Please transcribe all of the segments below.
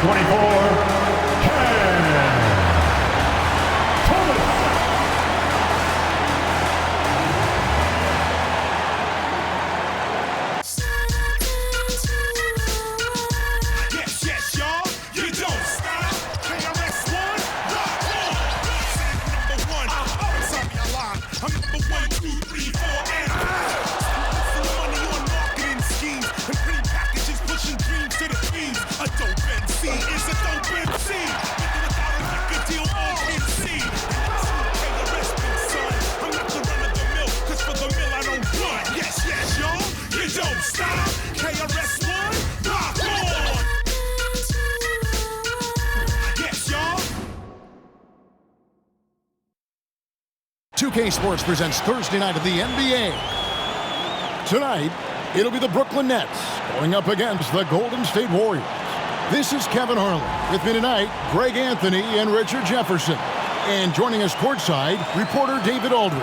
24, Sports presents Thursday night of the NBA. Tonight, it'll be the Brooklyn Nets going up against the Golden State Warriors. This is Kevin Harlan. With me tonight, Greg Anthony and Richard Jefferson. And joining us courtside, reporter David Aldridge.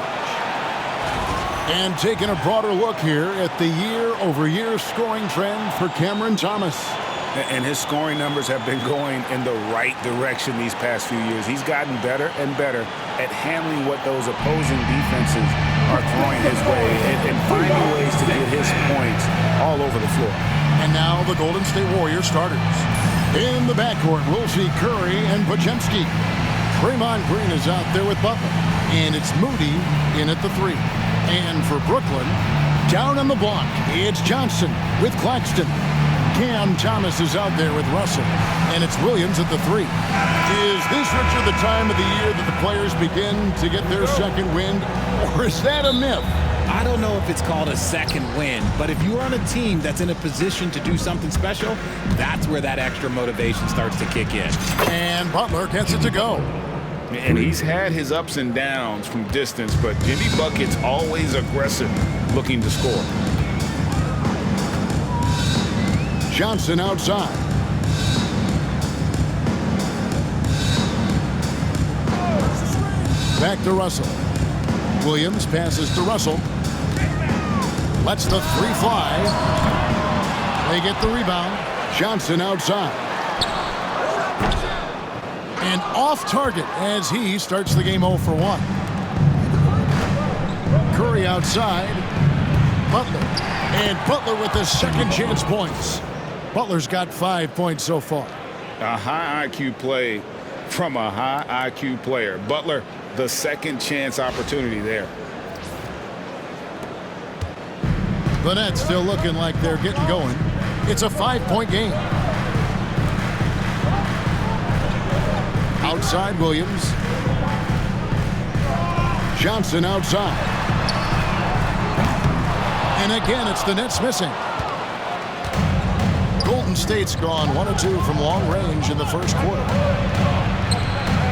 And taking a broader look here at the year-over-year scoring trend for Cameron Thomas. And his scoring numbers have been going in the right direction these past few years. He's gotten better and better at handling what those opposing defenses are throwing his way and finding ways to get his points all over the floor. And now the Golden State Warriors starters. In the backcourt, we'll see Curry and Podziemski. Draymond Green is out there with Butler. And it's Moody in at the 3. And for Brooklyn, down on the block, it's Johnson with Claxton. Cam Thomas is out there with Russell, and it's Williams at the 3. Is this, Richard, the time of the year that the players begin to get their second wind, or is that a myth? I don't know if it's called a second win, but if you're on a team that's in a position to do something special, that's where that extra motivation starts to kick in. And Butler gets it to go. And he's had his ups and downs from distance, but Jimmy Bucket's always aggressive, looking to score. Johnson outside. Back to Russell. Williams passes to Russell. Lets the 3 fly. They get the rebound. Johnson outside. And off target as he starts the game 0 for 1. Curry outside. Butler. And Butler with the second chance points. Butler's got 5 points so far. A high IQ play from a high IQ player. Butler, the second chance opportunity there. The Nets still looking like they're getting going. It's a 5-point game. Outside Williams. Johnson outside. And again, it's the Nets missing. Golden State's gone 1 of 2 from long range in the first quarter.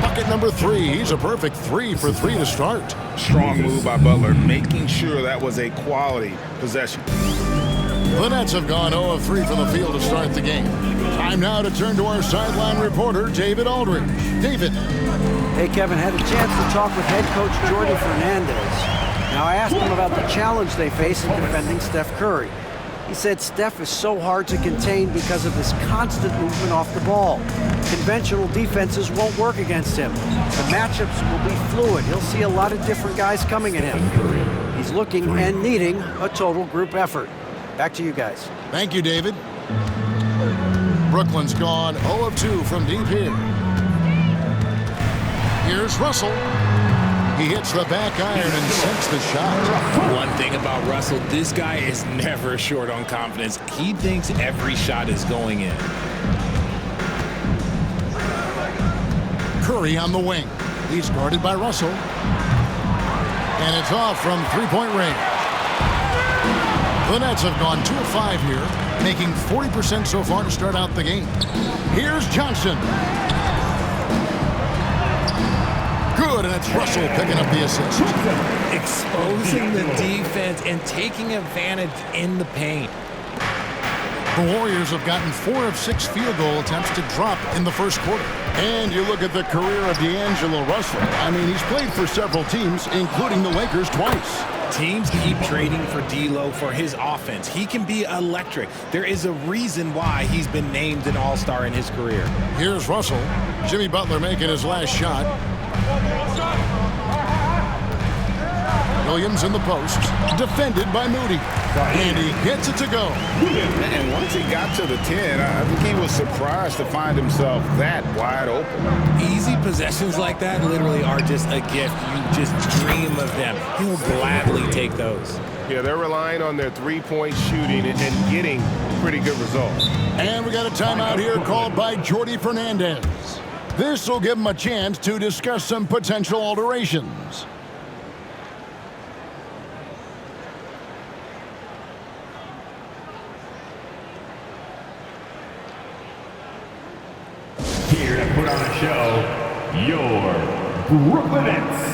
Bucket number 3. He's a perfect 3 for 3 to start. Strong move by Butler, making sure that was a quality possession. The Nets have gone 0 of 3 from the field to start the game. Time now to turn to our sideline reporter, David Aldridge. David. Hey, Kevin, had a chance to talk with head coach Jordi Fernandez. Now, I asked him about the challenge they face in defending Steph Curry. He said Steph is so hard to contain because of his constant movement off the ball. Conventional defenses won't work against him. The matchups will be fluid. He'll see a lot of different guys coming at him. He's looking and needing a total group effort. Back to you guys. Thank you, David. Brooklyn's gone 0 of 2 from deep here. Here's Russell. He hits the back iron and sinks the shot. One thing about Russell, this guy is never short on confidence. He thinks every shot is going in. Curry on the wing. He's guarded by Russell. And it's off from three-point range. The Nets have gone 2 of 5 here, making 40% so far to start out the game. Here's Johnson. Good, and it's Russell picking up the assist. Exposing the defense and taking advantage in the paint. The Warriors have gotten 4 of 6 field goal attempts to drop in the first quarter. And you look at the career of D'Angelo Russell. I mean, he's played for several teams, including the Lakers twice. Teams keep trading for D'Lo for his offense. He can be electric. There is a reason why he's been named an all-star in his career. Here's Russell. Jimmy Butler making his last shot. Williams in the post, defended by Moody. And he gets it to go. And once he got to the 10, I think he was surprised to find himself that wide open. Easy possessions like that literally are just a gift. You just dream of them. He'll gladly take those. Yeah, they're relying on their three-point shooting and getting pretty good results. And we got a timeout here called by Jordi Fernandez. This will give him a chance to discuss some potential alterations. Here to put on a show, your Brooklyn Nets.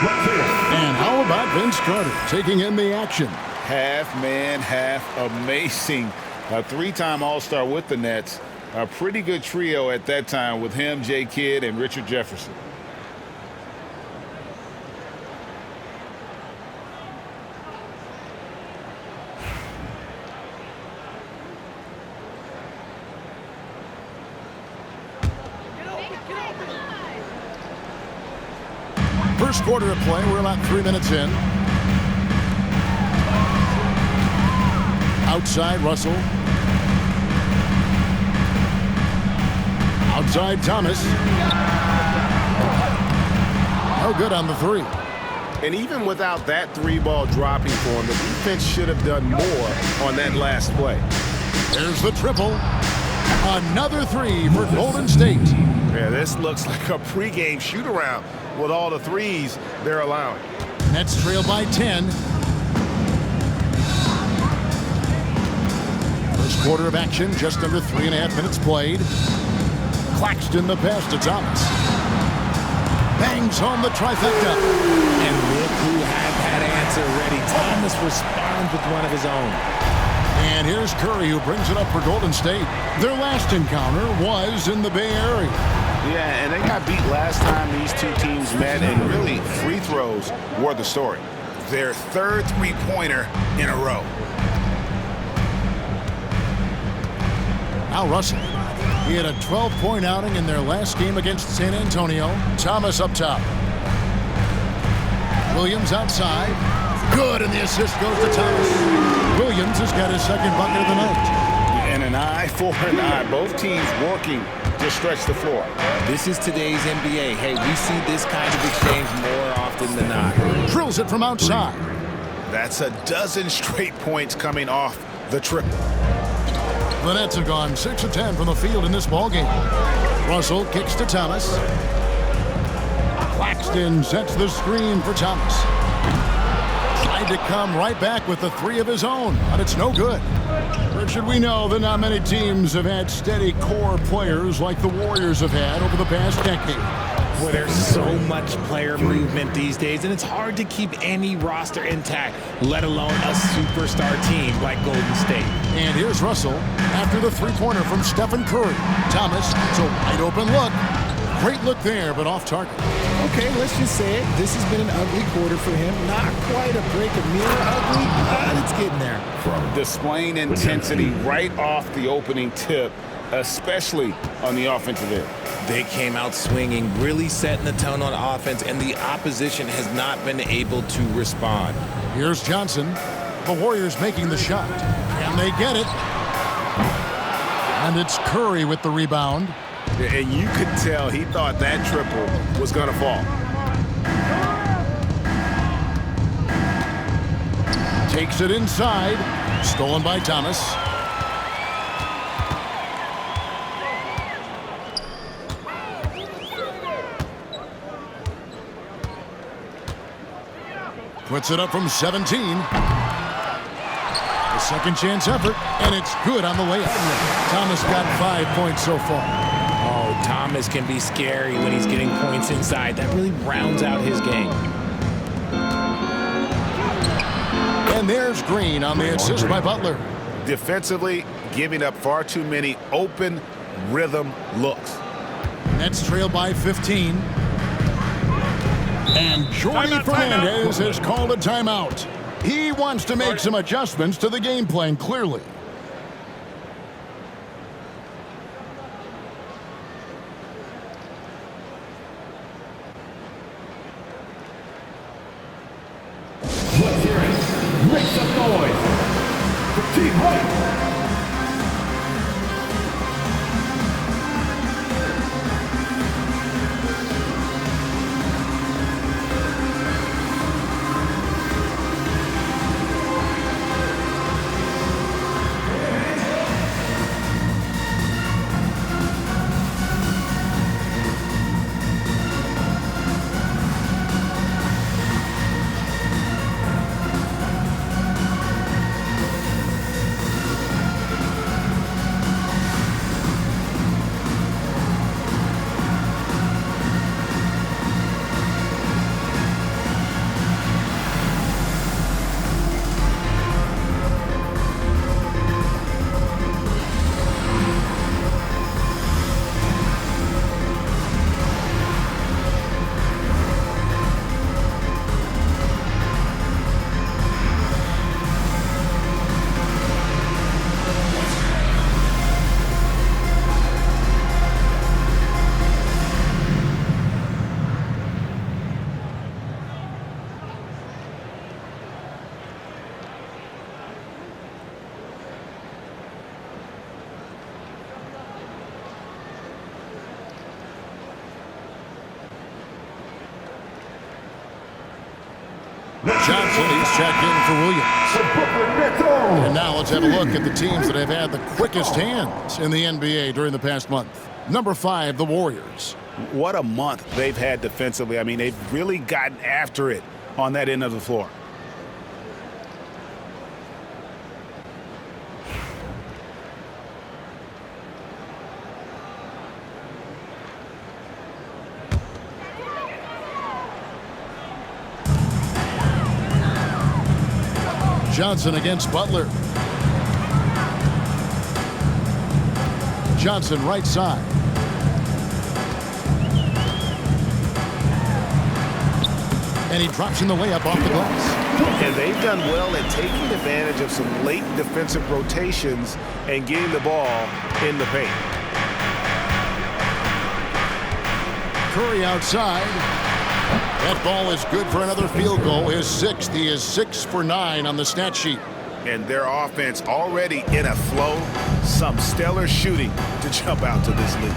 And how about Vince Carter taking in the action? Half man, half amazing. A three-time All-Star with the Nets. A pretty good trio at that time with him, Jay Kidd, and Richard Jefferson. First quarter of play, we're about 3 minutes in. Outside Russell. Outside Thomas. No good on the three. And even without that three-ball dropping for him, the defense should have done more on that last play. There's the triple. Another three for Golden State. Yeah, this looks like a pregame shoot-around with all the threes they're allowing. Nets trail by 10. First quarter of action, just under 3.5 minutes played. Claxton the pass to Thomas. Bangs home the trifecta. And look who had that answer ready. Thomas responds with one of his own. And here's Curry, who brings it up for Golden State. Their last encounter was in the Bay Area. Yeah, and they got beat last time these two teams met, and really free throws were the story. Their third three-pointer in a row. Now Russell. He had a 12-point outing in their last game against San Antonio. Thomas up top. Williams outside. Good, and the assist goes to Thomas. Williams has got his second bucket of the night. And an eye for an eye. Both teams working to stretch the floor. This is today's NBA. Hey, we see this kind of exchange more often than not. Drills it from outside. That's a dozen straight points coming off the triple. The Nets have gone 6 of 10 from the field in this ballgame. Russell kicks to Thomas. Claxton sets the screen for Thomas. Tried to come right back with the three of his own, but it's no good. Richard, we know that not many teams have had steady core players like the Warriors have had over the past decade. Boy, there's so much player movement these days, and it's hard to keep any roster intact, let alone a superstar team like Golden State. And here's Russell after the three-pointer from Stephen Curry. Thomas, it's a wide open look. Great look there, but off target. Okay, let's just say it. This has been an ugly quarter for him. Not quite a break of mirror ugly, but it's getting there. Displaying intensity right off the opening tip, especially on the offensive end. They came out swinging, really setting the tone on offense, and the opposition has not been able to respond. Here's Johnson. The Warriors making the shot. And they get it. And it's Curry with the rebound. And you could tell he thought that triple was going to fall. Takes it inside. Stolen by Thomas. Puts it up from 17. A second chance effort, and it's good on the layup. Thomas got 5 points so far. Oh, Thomas can be scary when he's getting points inside. That really rounds out his game. And there's Green on the assist by Butler. Defensively, giving up far too many open rhythm looks. Nets trail by 15. And Jordy Fernandez has called a timeout. He wants to make some adjustments to the game plan, clearly. Let's hear it. Make some noise for Team White. Johnson, he's checked in for Williams. And now let's have a look at the teams that have had the quickest hands in the NBA during the past month. Number 5, the Warriors. What a month they've had defensively. I mean, they've really gotten after it on that end of the floor. Johnson against Butler. Johnson right side. And he drops in the layup off the glass. And they've done well at taking advantage of some late defensive rotations and getting the ball in the paint. Curry outside. That ball is good for another field goal. His 6th. He is 6 for 9 on the stat sheet. And their offense already in a flow. Some stellar shooting to jump out to this lead.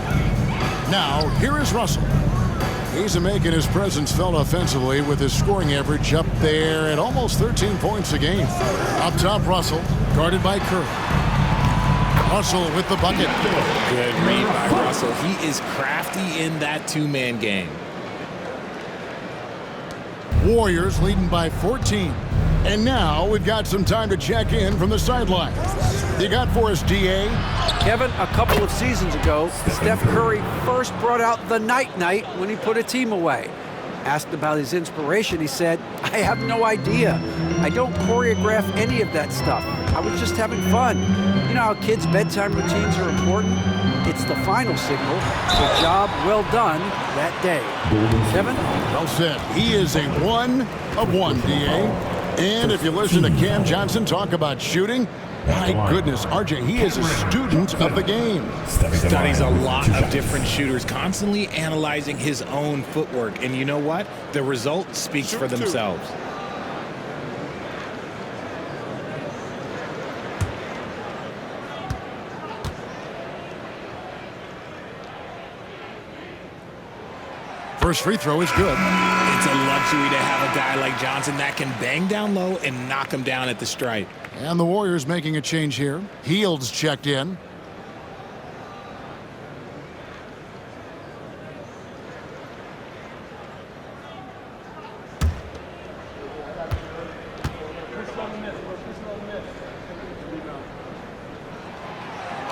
Now, here is Russell. He's making his presence felt offensively with his scoring average up there at almost 13 points a game. Up top, Russell, guarded by Curry. Russell with the bucket. Good read by Russell. He is crafty in that two-man game. Warriors leading by 14. And now we've got some time to check in from the sidelines. You got for us, DA? Kevin, a couple of seasons ago, Steph Curry first brought out the night-night when he put a team away. Asked about his inspiration, he said, "I have no idea. I don't choreograph any of that stuff. I was just having fun." You know how kids' bedtime routines are important? It's the final signal. So job well done that day. Kevin? Well said. He is a 1 of 1, DA. And if you listen to Cam Johnson talk about shooting, my goodness, RJ, he is a student of the game. Studies a lot of different shooters, constantly analyzing his own footwork. And you know what? The results speak for themselves. First free throw is good. It's a luxury to have a guy like Johnson that can bang down low and knock him down at the stripe. And the Warriors making a change here. Hield's checked in.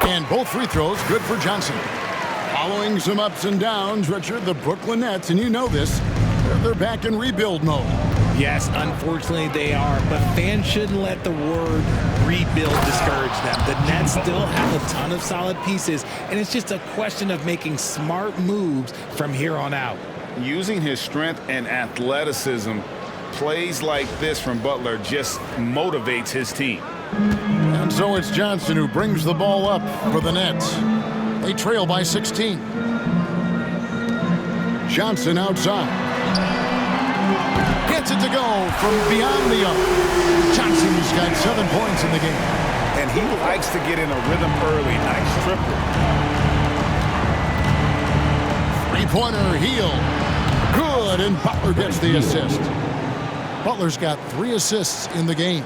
And both free throws good for Johnson. Following some ups and downs, Richard, the Brooklyn Nets, and you know this, they're back in rebuild mode. Yes, unfortunately they are, but fans shouldn't let the word rebuild discourage them. The Nets still have a ton of solid pieces, and it's just a question of making smart moves from here on out. Using his strength and athleticism, plays like this from Butler just motivates his team. And so it's Johnson who brings the ball up for the Nets. They trail by 16. Johnson outside. Gets it to go from beyond the arc. Johnson's got 7 points in the game. And he likes to get in a rhythm early. Nice triple. Three-pointer, Hield. Good, and Butler gets the assist. Butler's got 3 assists in the game.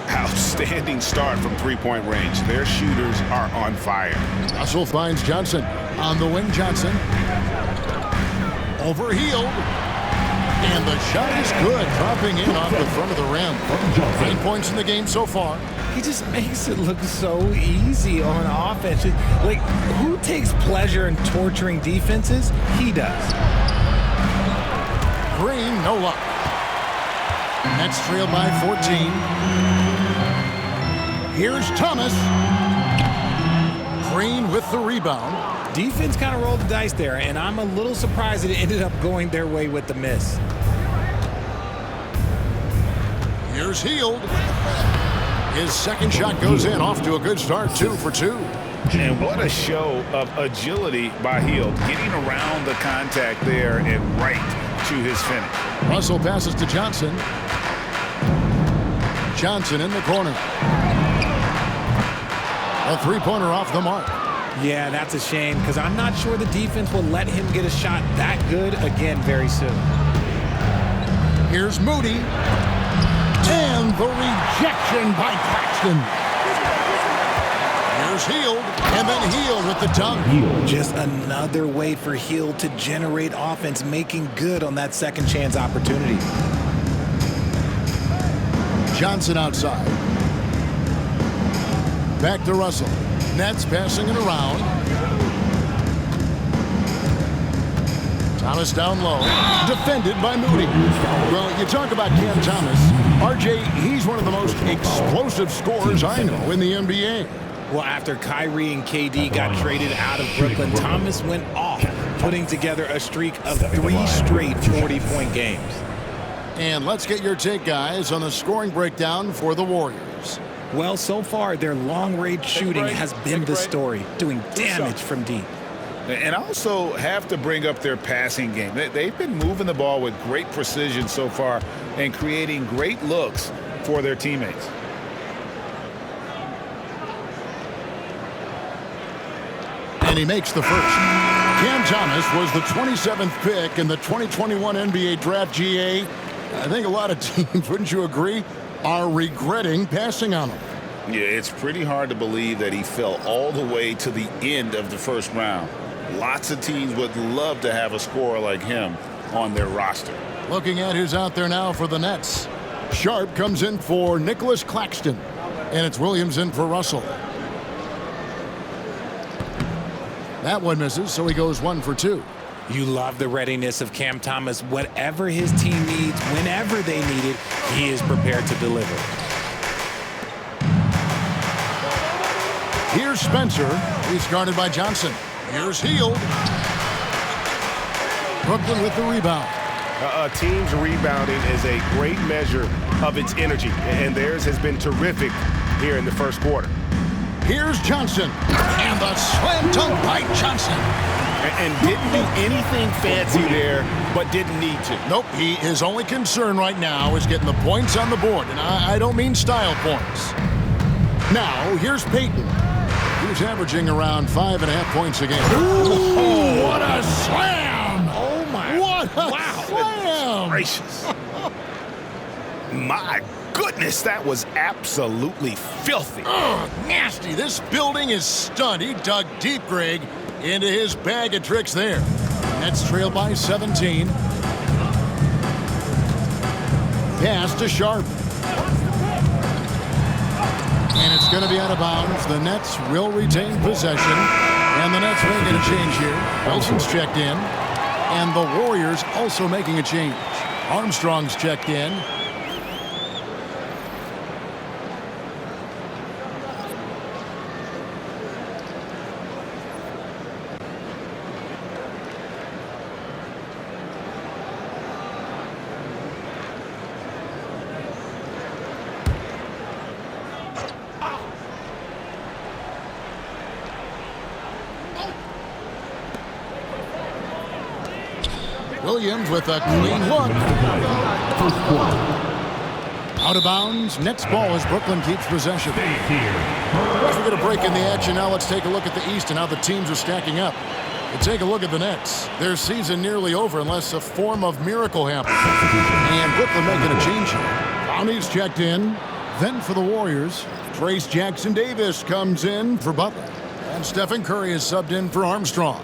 Outstanding start from three-point range. Their shooters are on fire. Russell finds Johnson. On the wing, Johnson. Over Hield. And the shot is good. Dropping in off the front of the rim. 9 points in the game so far. He just makes it look so easy on offense. Like, who takes pleasure in torturing defenses? He does. Green, no luck. Nets trail by 14. Here's Thomas. Green with the rebound. Defense kind of rolled the dice there, and I'm a little surprised that it ended up going their way with the miss. Here's Hield. His second shot goes in, off to a good start, 2 for 2. And what a show of agility by Hield, getting around the contact there and right to his finish. Russell passes to Johnson. Johnson in the corner. A three-pointer off the mark. Yeah, that's a shame, because I'm not sure the defense will let him get a shot that good again very soon. Here's Moody. And the rejection by Claxton. Here's Hield. And then Hield with the dunk. Just another way for Hield to generate offense, making good on that second chance opportunity. Johnson outside. Back to Russell. Nets passing it around. Thomas down low. Defended by Moody. Well, you talk about Cam Thomas. RJ, he's one of the most explosive scorers I know in the NBA. Well, after Kyrie and KD got traded out of Brooklyn, Thomas went off, putting together a streak of 3 straight 40-point games. And let's get your take, guys, on the scoring breakdown for the Warriors. Well, so far, their long-range shooting has been the story, doing damage from deep. And I also have to bring up their passing game. They've been moving the ball with great precision so far and creating great looks for their teammates. And he makes the first. Cam Thomas was the 27th pick in the 2021 NBA Draft. GA. I think a lot of teams, wouldn't you agree, are regretting passing on him. Yeah, it's pretty hard to believe that he fell all the way to the end of the first round. Lots of teams would love to have a scorer like him on their roster. Looking at who's out there now for the Nets. Sharp comes in for Nicholas Claxton. And it's Williams in for Russell. That one misses, so he goes 1 for 2. You love the readiness of Cam Thomas. Whatever his team needs, whenever they need it, he is prepared to deliver. Here's Spencer. He's guarded by Johnson. Here's Hield. Brooklyn with the rebound. A team's rebounding is a great measure of its energy, and theirs has been terrific here in the first quarter. Here's Johnson. And the slam dunk by Johnson. And didn't do anything fancy there, but didn't need to. Nope, his only concern right now is getting the points on the board, and I don't mean style points. Now, here's Peyton. He's averaging around 5.5 points a game. Ooh, what a slam! Oh, my. What a slam! Gracious. My goodness, that was absolutely filthy. Nasty. This building is stunned. He dug deep, Greg, into his bag of tricks there. Nets trail by 17. Pass to Sharp. And it's going to be out of bounds. The Nets will retain possession. And the Nets making a change here. Wilson's checked in. And the Warriors also making a change. Armstrong's checked in. Williams with a clean look. Out of bounds. Nets ball as Brooklyn keeps possession. As we get a break in the action now, let's take a look at the East and how the teams are stacking up. And take a look at the Nets. Their season nearly over unless a form of miracle happens. And Brooklyn making a change here. Brownie's checked in. Then for the Warriors, Trace Jackson-Davis comes in for Butler. And Stephen Curry is subbed in for Armstrong.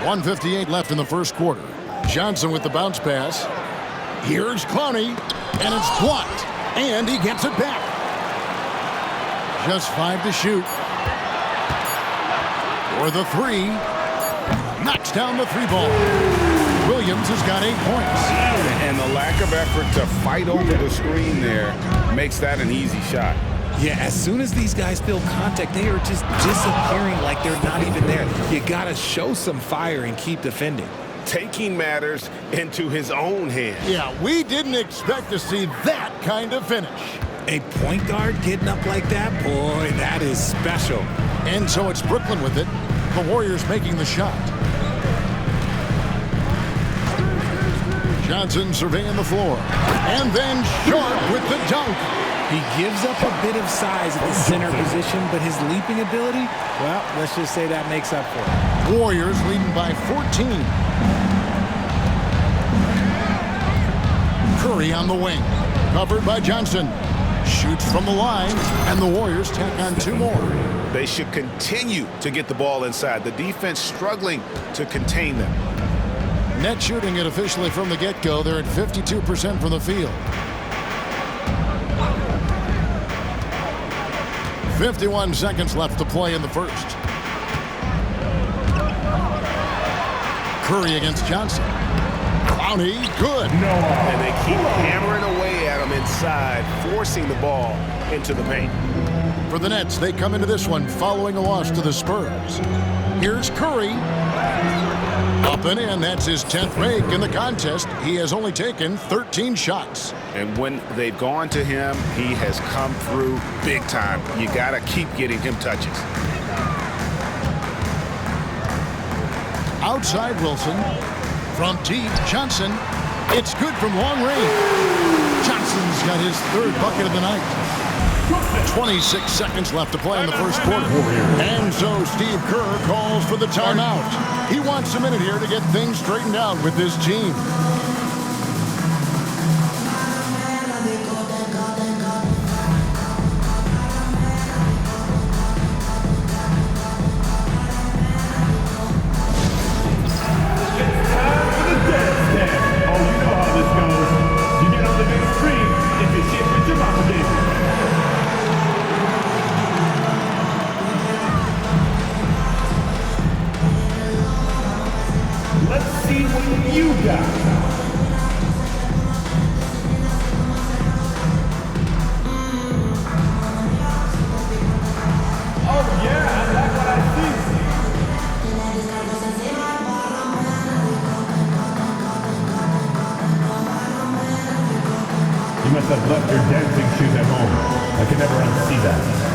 .158 left in the first quarter. Johnson with the bounce pass. Here's Clowney, and it's blocked, and he gets it back. Just 5 to shoot. For the 3. Knocks down the 3-ball. Williams has got 8 points. And the lack of effort to fight over the screen there makes that an easy shot. Yeah, as soon as these guys feel contact, they are just disappearing like they're not even there. You got to show some fire and keep defending. Taking matters into his own hands. Yeah, we didn't expect to see that kind of finish. A point guard getting up like that, boy, that is special. And so it's Brooklyn with it. The Warriors making the shot. Johnson surveying the floor. And then Sharp with the dunk. He gives up a bit of size at the center position, but his leaping ability, well, let's just say that makes up for it. Warriors leading by 14. Curry on the wing. Covered by Johnson. Shoots from the line, and the Warriors tack on 2 more. They should continue to get the ball inside. The defense struggling to contain them. Net shooting it officially from the get-go. They're at 52% from the field. 51 seconds left to play in the first. Curry against Johnson. Clowney, good. And they keep hammering away at him inside, forcing the ball into the paint. For the Nets, they come into this one following a loss to the Spurs. Here's Curry. Up and in. That's his 10th make in the contest. He has only taken 13 shots. And when they've gone to him, he has come through big time. You got to keep getting him touches. Outside Wilson. From deep, Johnson. It's good from long range. Johnson's got his 3rd bucket of the night. 26 seconds left to play in the first quarter. And so Steve Kerr calls for the timeout. He wants a minute here to get things straightened out with his team. your dancing shoes at home. I can never unsee that.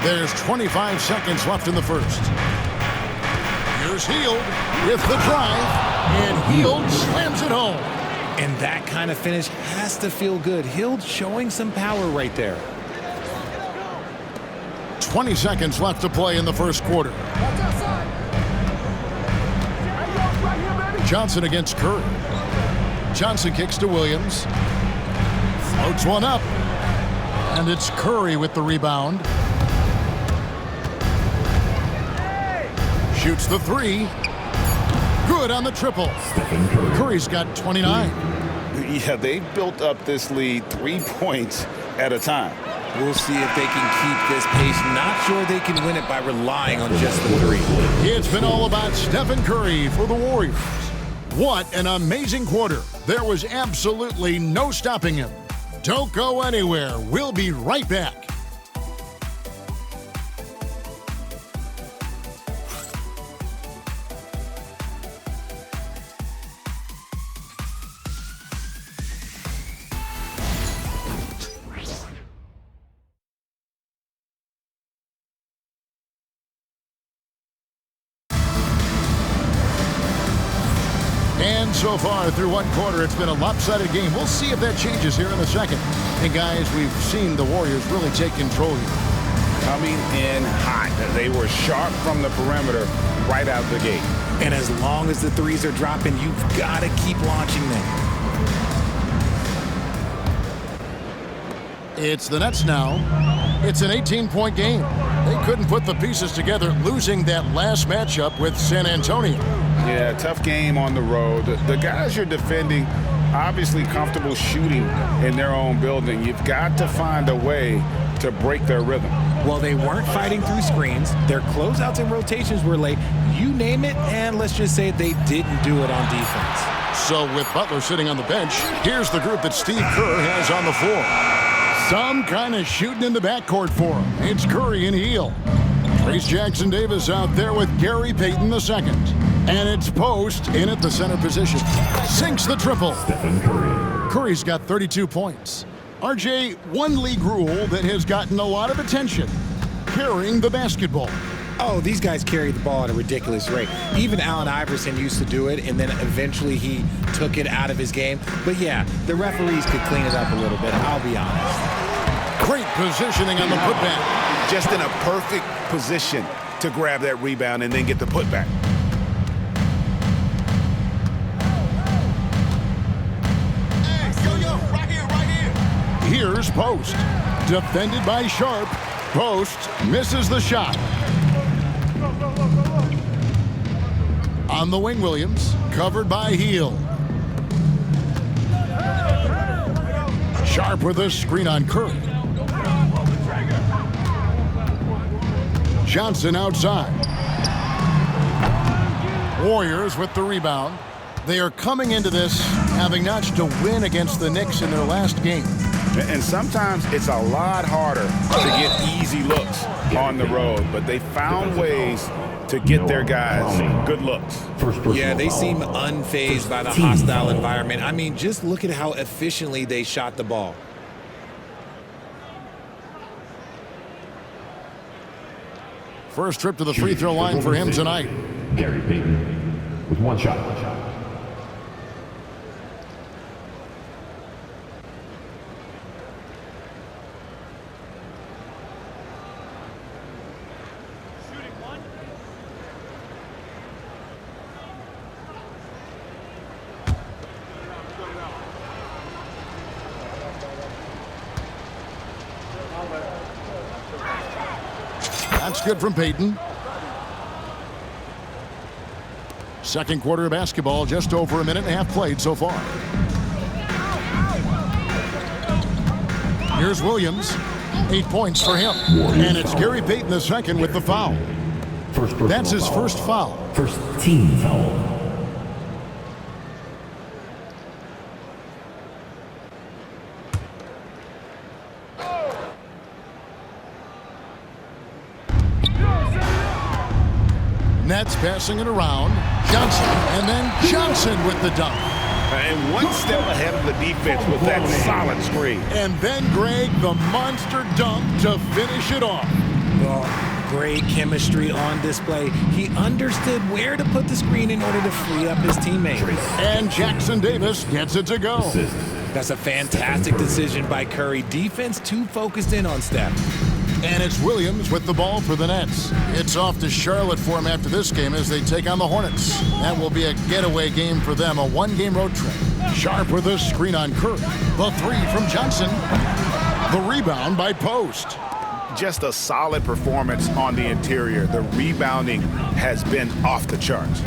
There's 25 seconds left in the first. Here's Hield with the drive, and Hield slams it home. And that kind of finish has to feel good. Hield showing some power right there. 20 seconds left to play in the first quarter. Johnson against Curry. Johnson kicks to Williams. Floats one up. And it's Curry with the rebound. Shoots the three. Good on the triple. Curry's got 29. Yeah, they've built up this lead 3 points at a time. We'll see if they can keep this pace. Not sure they can win it by relying on just the three. It's been all about Stephen Curry for the Warriors. What an amazing quarter. There was absolutely no stopping him. Don't go anywhere. We'll be right back. And so far through one quarter, it's been a lopsided game. We'll see if that changes here in the second. And guys, we've seen the Warriors really take control here. Coming in hot. They were sharp from the perimeter right out the gate. And as long as the threes are dropping, you've got to keep launching them. It's the Nets now. It's an 18-point game. They couldn't put the pieces together, losing that last matchup with San Antonio. Yeah, tough game on the road. The guys you're defending, obviously comfortable shooting in their own building. You've got to find a way to break their rhythm. Well, they weren't fighting through screens. Their closeouts and rotations were late. You name it, and let's just say they didn't do it on defense. So with Butler sitting on the bench, here's the group that Steve Kerr has on the floor. Some kind of shooting in the backcourt for him. It's Curry and Hield. Trace Jackson-Davis out there with Gary Payton II. And it's Post in at the center position. Sinks the triple. Stephen Curry. Curry's got 32 points. RJ, one league rule that has gotten a lot of attention. Carrying the basketball. Oh, these guys carry the ball at a ridiculous rate. Even Allen Iverson used to do it, and then eventually he took it out of his game. But yeah, the referees could clean it up a little bit, I'll be honest. Great positioning on the putback. Just in a perfect position to grab that rebound and then get the putback. Here's Post. Defended by Sharp. Post misses the shot. On the wing, Williams. Covered by Hield. Sharp with a screen on Curry. Johnson outside. Warriors with the rebound. They are coming into this having notched a win against the Knicks in their last game. And sometimes it's a lot harder to get easy looks on the road, but they found ways to get their guys good looks. Yeah, they seem unfazed by the hostile environment. I mean, just look at how efficiently they shot the ball. First trip to the free throw line for him tonight. Gary Payton with one shot. That's good from Payton. Second quarter of basketball, just over a minute and a half played so far. Here's Williams. 8 points for him. And it's Gary Payton the second with the foul. That's his first foul. First team foul. Nets passing it around. Johnson, and then Johnson with the dunk. And one step ahead of the defense with that solid screen. And then Greg, the monster dunk to finish it off. Oh, great chemistry on display. He understood where to put the screen in order to free up his teammate. And Jackson Davis gets it to go. That's a fantastic decision by Curry. Defense too focused in on Steph. And it's Williams with the ball for the Nets. It's off to Charlotte for him after this game as they take on the Hornets. That will be a getaway game for them, a one-game road trip. Sharp with a screen on Curry. The three from Johnson. The rebound by Post. Just a solid performance on the interior. The rebounding has been off the charts.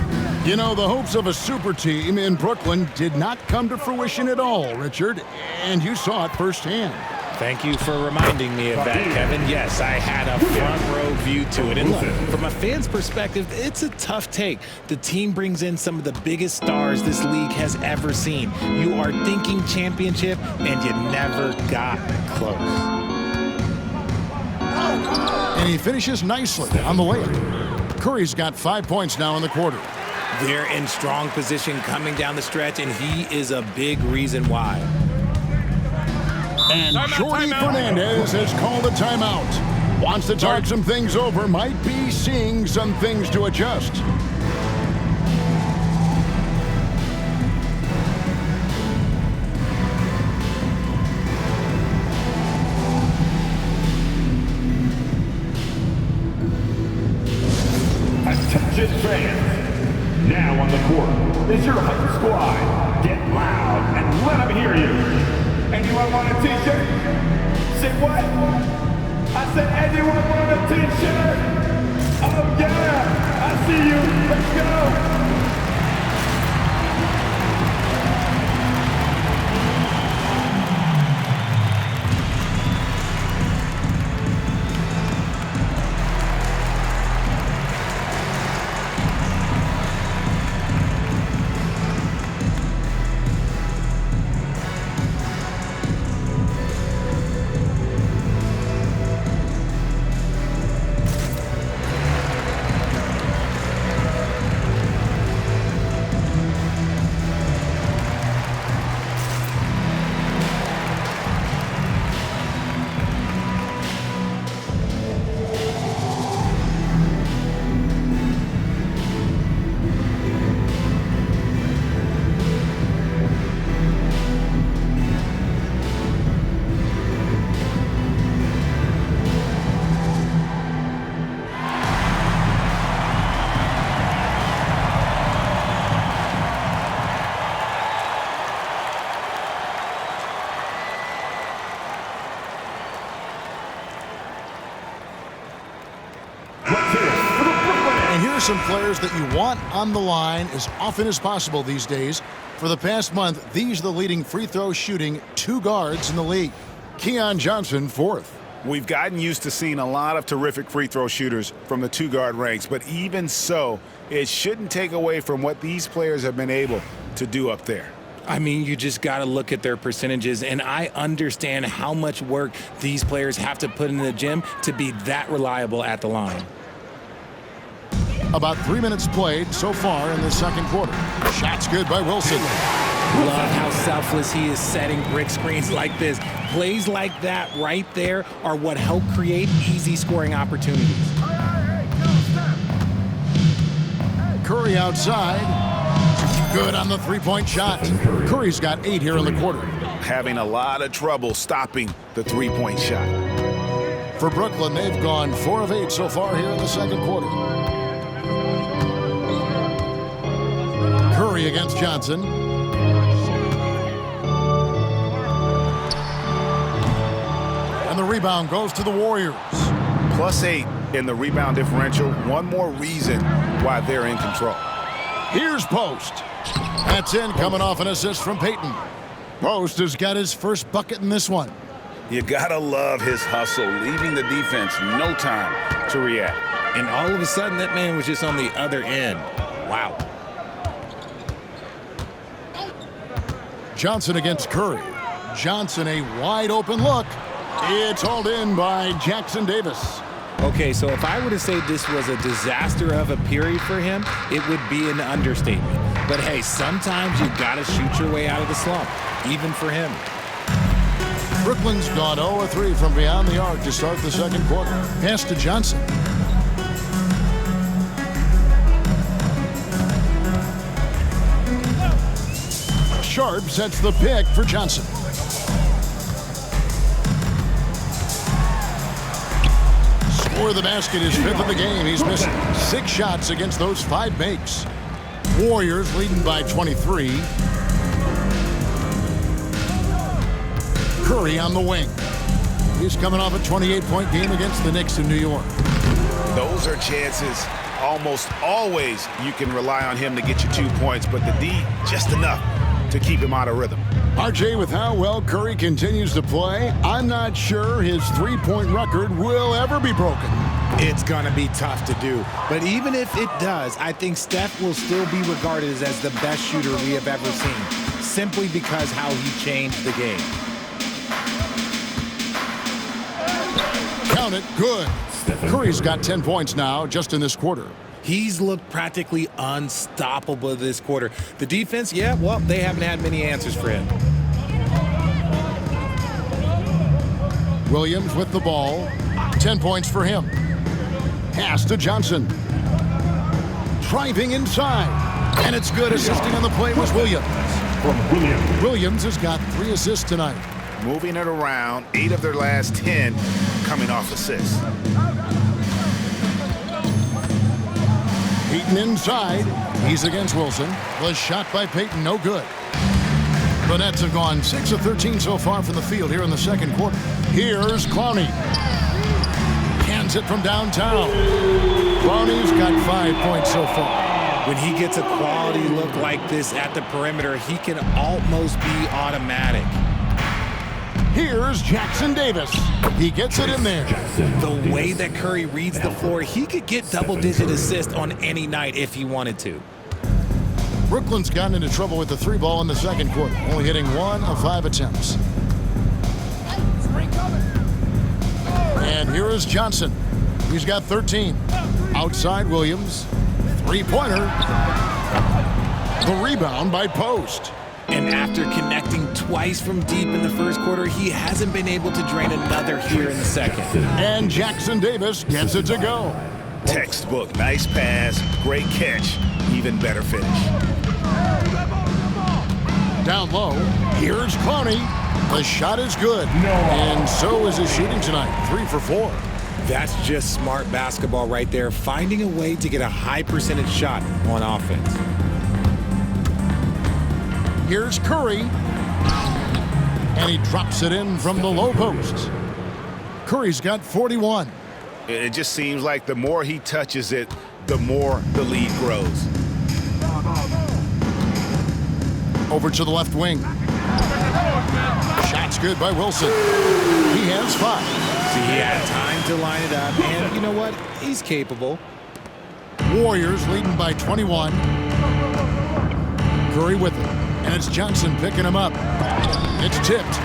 You know, the hopes of a super team in Brooklyn did not come to fruition at all, Richard. And you saw it firsthand. Thank you for reminding me of that, Kevin. Yes, I had a front row view to it. And look, from a fan's perspective, it's a tough take. The team brings in some of the biggest stars this league has ever seen. You are thinking championship, and you never got close. And he finishes nicely on the layup. Curry's got 5 points now in the quarter. They're in strong position coming down the stretch, and he is a big reason why. And Jordy Fernandez has called a timeout. Wants to talk some things over, might be seeing some things to adjust. Attention fans. Now on the court is your hype squad. Get loud and let them hear you. Anyone want a t-shirt? Say what? I said anyone want a t-shirt? Oh yeah! I see you! Let's go! Some players that you want on the line as often as possible these days. For the past month, these are the leading free throw shooting two guards in the league. Keon Johnson, fourth. We've gotten used to seeing a lot of terrific free throw shooters from the two-guard ranks, but even so, it shouldn't take away from what these players have been able to do up there. I mean, you just got to look at their percentages, and I understand how much work these players have to put in the gym to be that reliable at the line. About 3 minutes played so far in the second quarter. Shot's good by Wilson. Love how selfless he is setting brick screens like this. Plays like that right there are what help create easy scoring opportunities. Curry outside. Good on the three-point shot. Curry's got 8 here in the quarter. Having a lot of trouble stopping the three-point shot. For Brooklyn, they've gone 4 of 8 so far here in the second quarter. Curry against Johnson. And the rebound goes to the Warriors. +8 in the rebound differential. One more reason why they're in control. Here's Post. That's in, coming off an assist from Payton. Post has got his first bucket in this one. You gotta love his hustle, leaving the defense no time to react. And all of a sudden, that man was just on the other end. Wow. Johnson against Curry. Johnson, a wide open look. It's hauled in by Jackson Davis. Okay, so if I were to say this was a disaster of a period for him, it would be an understatement. But hey, sometimes you gotta shoot your way out of the slump, even for him. Brooklyn's gone 0 of 3 from beyond the arc to start the second quarter. Pass to Johnson. Sharp sets the pick for Johnson. Score the basket is 5th of the game. He's missed 6 shots against those 5 makes. Warriors leading by 23. Curry on the wing. He's coming off a 28-point game against the Knicks in New York. Those are chances. Almost always you can rely on him to get you 2 points, but the D, just enough to keep him out of rhythm. RJ, with how well Curry continues to play, I'm not sure his three-point record will ever be broken. It's gonna be tough to do. But even if it does, I think Steph will still be regarded as the best shooter we have ever seen, simply because how he changed the game. Count it, good. Curry's got 10 points now just in this quarter. He's looked practically unstoppable this quarter. The defense, yeah, well, they haven't had many answers for him. Williams with the ball. 10 points for him. Pass to Johnson. Driving inside. And it's good. Assisting on the play was Williams. Williams has got 3 assists tonight. Moving it around, 8 of their last 10 coming off assists. Payton inside. He's against Wilson. Was shot by Payton, no good. The Nets have gone 6 of 13 so far from the field here in the second quarter. Here's Clowney. Hands it from downtown. Clowney's got 5 points so far. When he gets a quality look like this at the perimeter, he can almost be automatic. Here's Jackson Davis. He gets it in there. The way that Curry reads the floor, he could get double-digit assists on any night if he wanted to. Brooklyn's gotten into trouble with the 3 ball in the second quarter, only hitting 1 of 5 attempts. And here is Johnson. He's got 13. Outside Williams. 3-pointer. The rebound by Post. And after connecting twice from deep in the first quarter, he hasn't been able to drain another here in the second. And Jackson Davis gets it to go. Textbook, nice pass, great catch, even better finish. Down low, here's Clowney. The shot is good, and so is his shooting tonight, 3 for 4. That's just smart basketball right there, finding a way to get a high percentage shot on offense. Here's Curry, and he drops it in from the low post. Curry's got 41. It just seems like the more he touches it, the more the lead grows. Over to the left wing. Shot's good by Wilson. He has 5. See, he had time to line it up, and you know what? He's capable. Warriors leading by 21. Curry with it, and it's Johnson picking him up. It's tipped.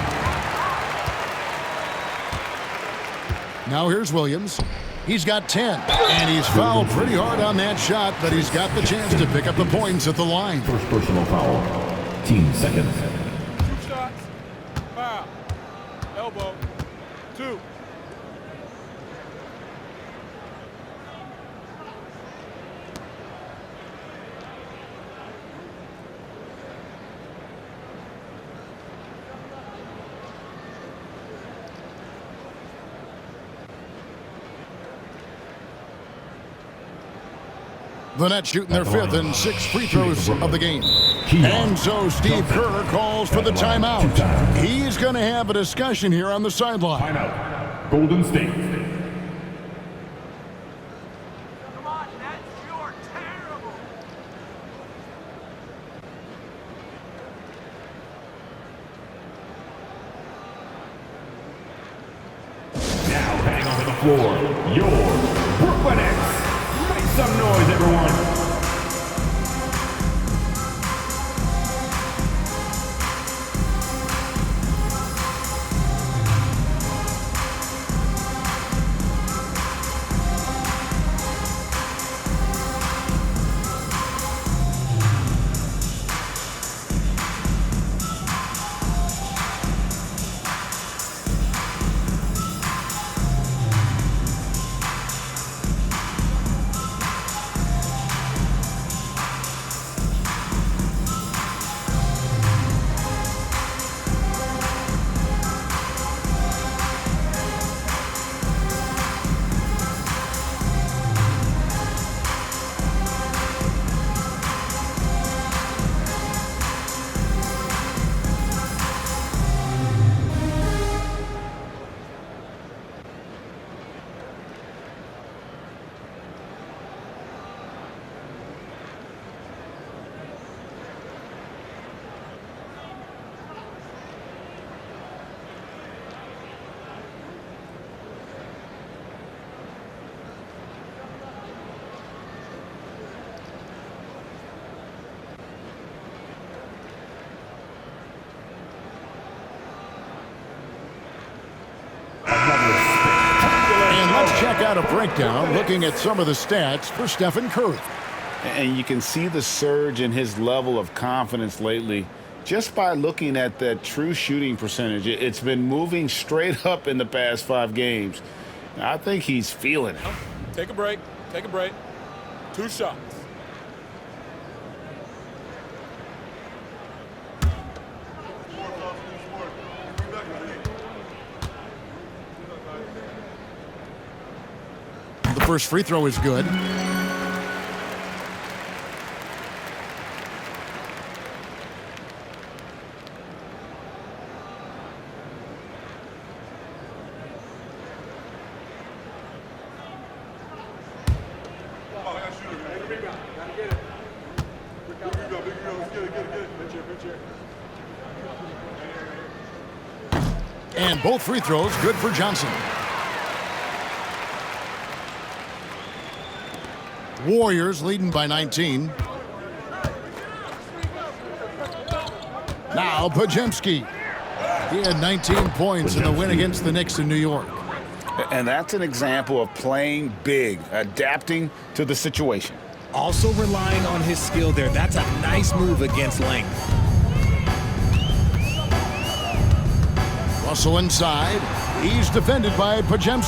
Now here's Williams. He's got 10, and he's fouled pretty hard on that shot, but he's got the chance to pick up the points at the line. First personal foul. Team seconds. 2 shots. Foul. Elbow. 2. The Nets shooting their 5th and 6th free throws of the game. And so Steve Kerr calls for the timeout. He's going to have a discussion here on the sideline. Timeout. Golden State. Come on, Nets, you are terrible. Now heading onto the floor, your Brooklyn Nets. Make some noise, everyone. Check out a breakdown looking at some of the stats for Stephen Curry. And you can see the surge in his level of confidence lately just by looking at that true shooting percentage. It's been moving straight up in the past 5 games. I think he's feeling it. Take a break. Take a break. 2 shots. The first free throw is good. And both free throws good for Johnson. Warriors leading by 19. Now Pregame. He had 19 points in the win against the Knicks in New York. And that's an example of playing big, adapting to the situation. Also relying on his skill there. That's a nice move against length. Russell inside. He's defended by Pregame.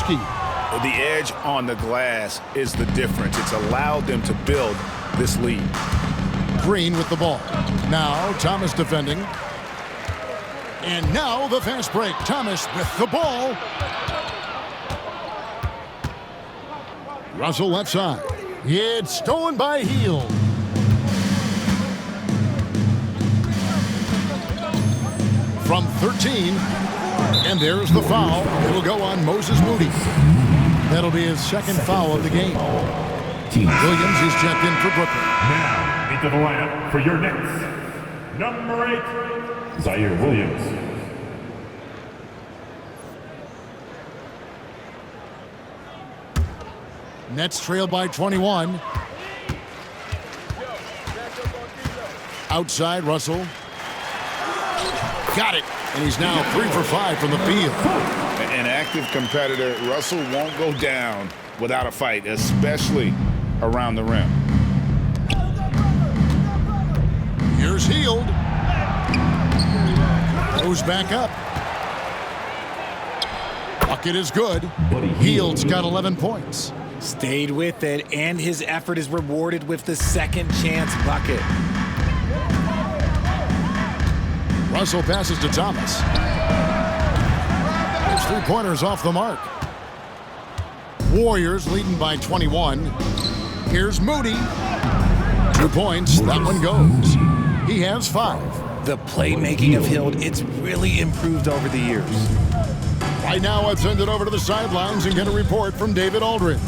The edge on the glass is the difference. It's allowed them to build this lead. Green with the ball. Now Thomas defending. And now the fast break. Thomas with the ball. Russell left side. It's stolen by Heel. From 13. And there's the foul. It'll go on Moses Moody. That'll be his second foul of the game. Williams is checked in for Brooklyn. Now into the lineup for your Knicks. Number 8, Zaire Williams. Nets trail by 21. Outside Russell. Got it. And he's now 3 for 5 from the field. An active competitor, Russell won't go down without a fight, especially around the rim. Here's Hield. Goes back up. Bucket is good. Hield's got 11 points. Stayed with it, and his effort is rewarded with the second chance bucket. Russell passes to Thomas. His three-pointers off the mark. Warriors leading by 21. Here's Moody. 2 points. That one goes. He has 5. The playmaking of Hield, it's really improved over the years. Right now, let's send it over to the sidelines and get a report from David Aldridge.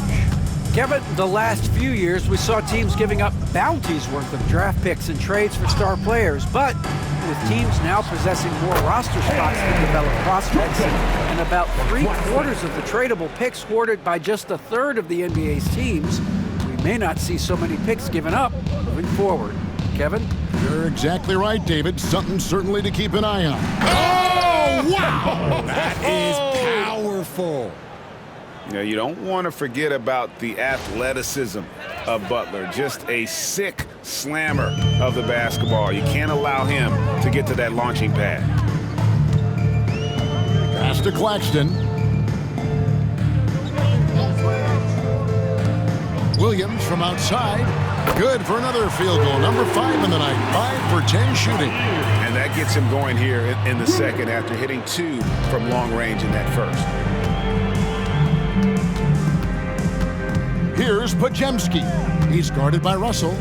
Kevin, the last few years, we saw teams giving up bounties worth of draft picks and trades for star players. But with teams now possessing more roster spots to develop prospects and about 3/4 of the tradable picks hoarded by just 1/3 of the NBA's teams, we may not see so many picks given up moving forward. Kevin? You're exactly right, David. Something certainly to keep an eye on. Oh, wow! That is powerful. You know, you don't want to forget about the athleticism of Butler. Just a sick slammer of the basketball. You can't allow him to get to that launching pad. Pass to Claxton. Williams from outside. Good for another field goal. Number 5 in the night. 5 for 10 shooting. And that gets him going here in the second after hitting 2 from long range in that first. Here's Pajemski. He's guarded by Russell.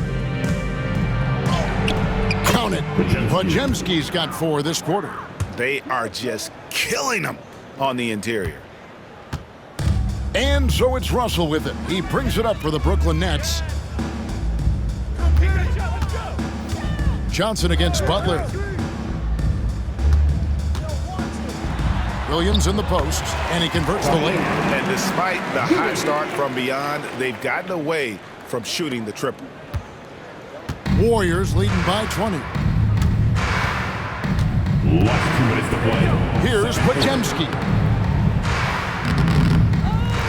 Count it. Pajemski's got 4 this quarter. They are just killing them on the interior. And so it's Russell with it. He brings it up for the Brooklyn Nets. Johnson against Butler. Williams in the post, and he converts the lane. And despite the hot start from beyond, they've gotten away from shooting the triple. Warriors leading by 20. Last 2 minutes to play. Here's Pajemski.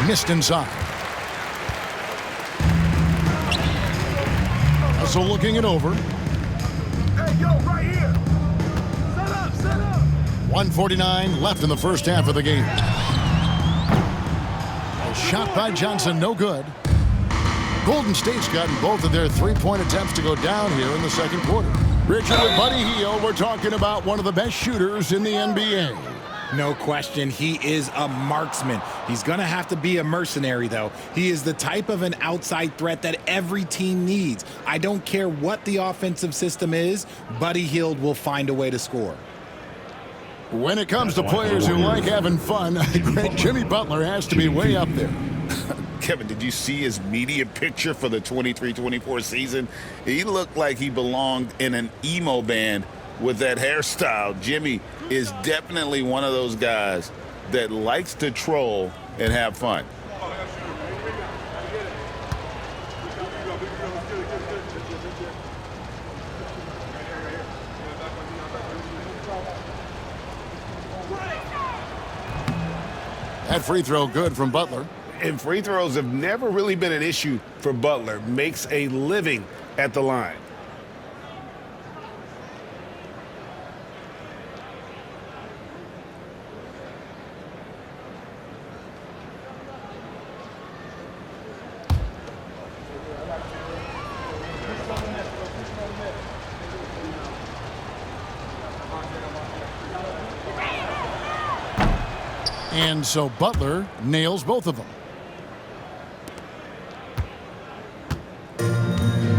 Missed inside. Russell looking it over. Hey, yo, right here. Set up, set up. 1:49 left in the first half of the game. A shot by Johnson, no good. Golden State's gotten both of their three-point attempts to go down here in the second quarter. Richard with Buddy Hield, we're talking about one of the best shooters in the NBA. No question, he is a marksman. He's going to have to be a mercenary, though. He is the type of an outside threat that every team needs. I don't care what the offensive system is, Buddy Hield will find a way to score. When it comes to players who like having fun, great Jimmy Butler has to be way up there. Kevin, did you see his media picture for the 23-24 season? He looked like he belonged in an emo band with that hairstyle. Jimmy is definitely one of those guys that likes to troll and have fun. That free throw good from Butler. And free throws have never really been an issue for Butler. Makes a living at the line. And so Butler nails both of them.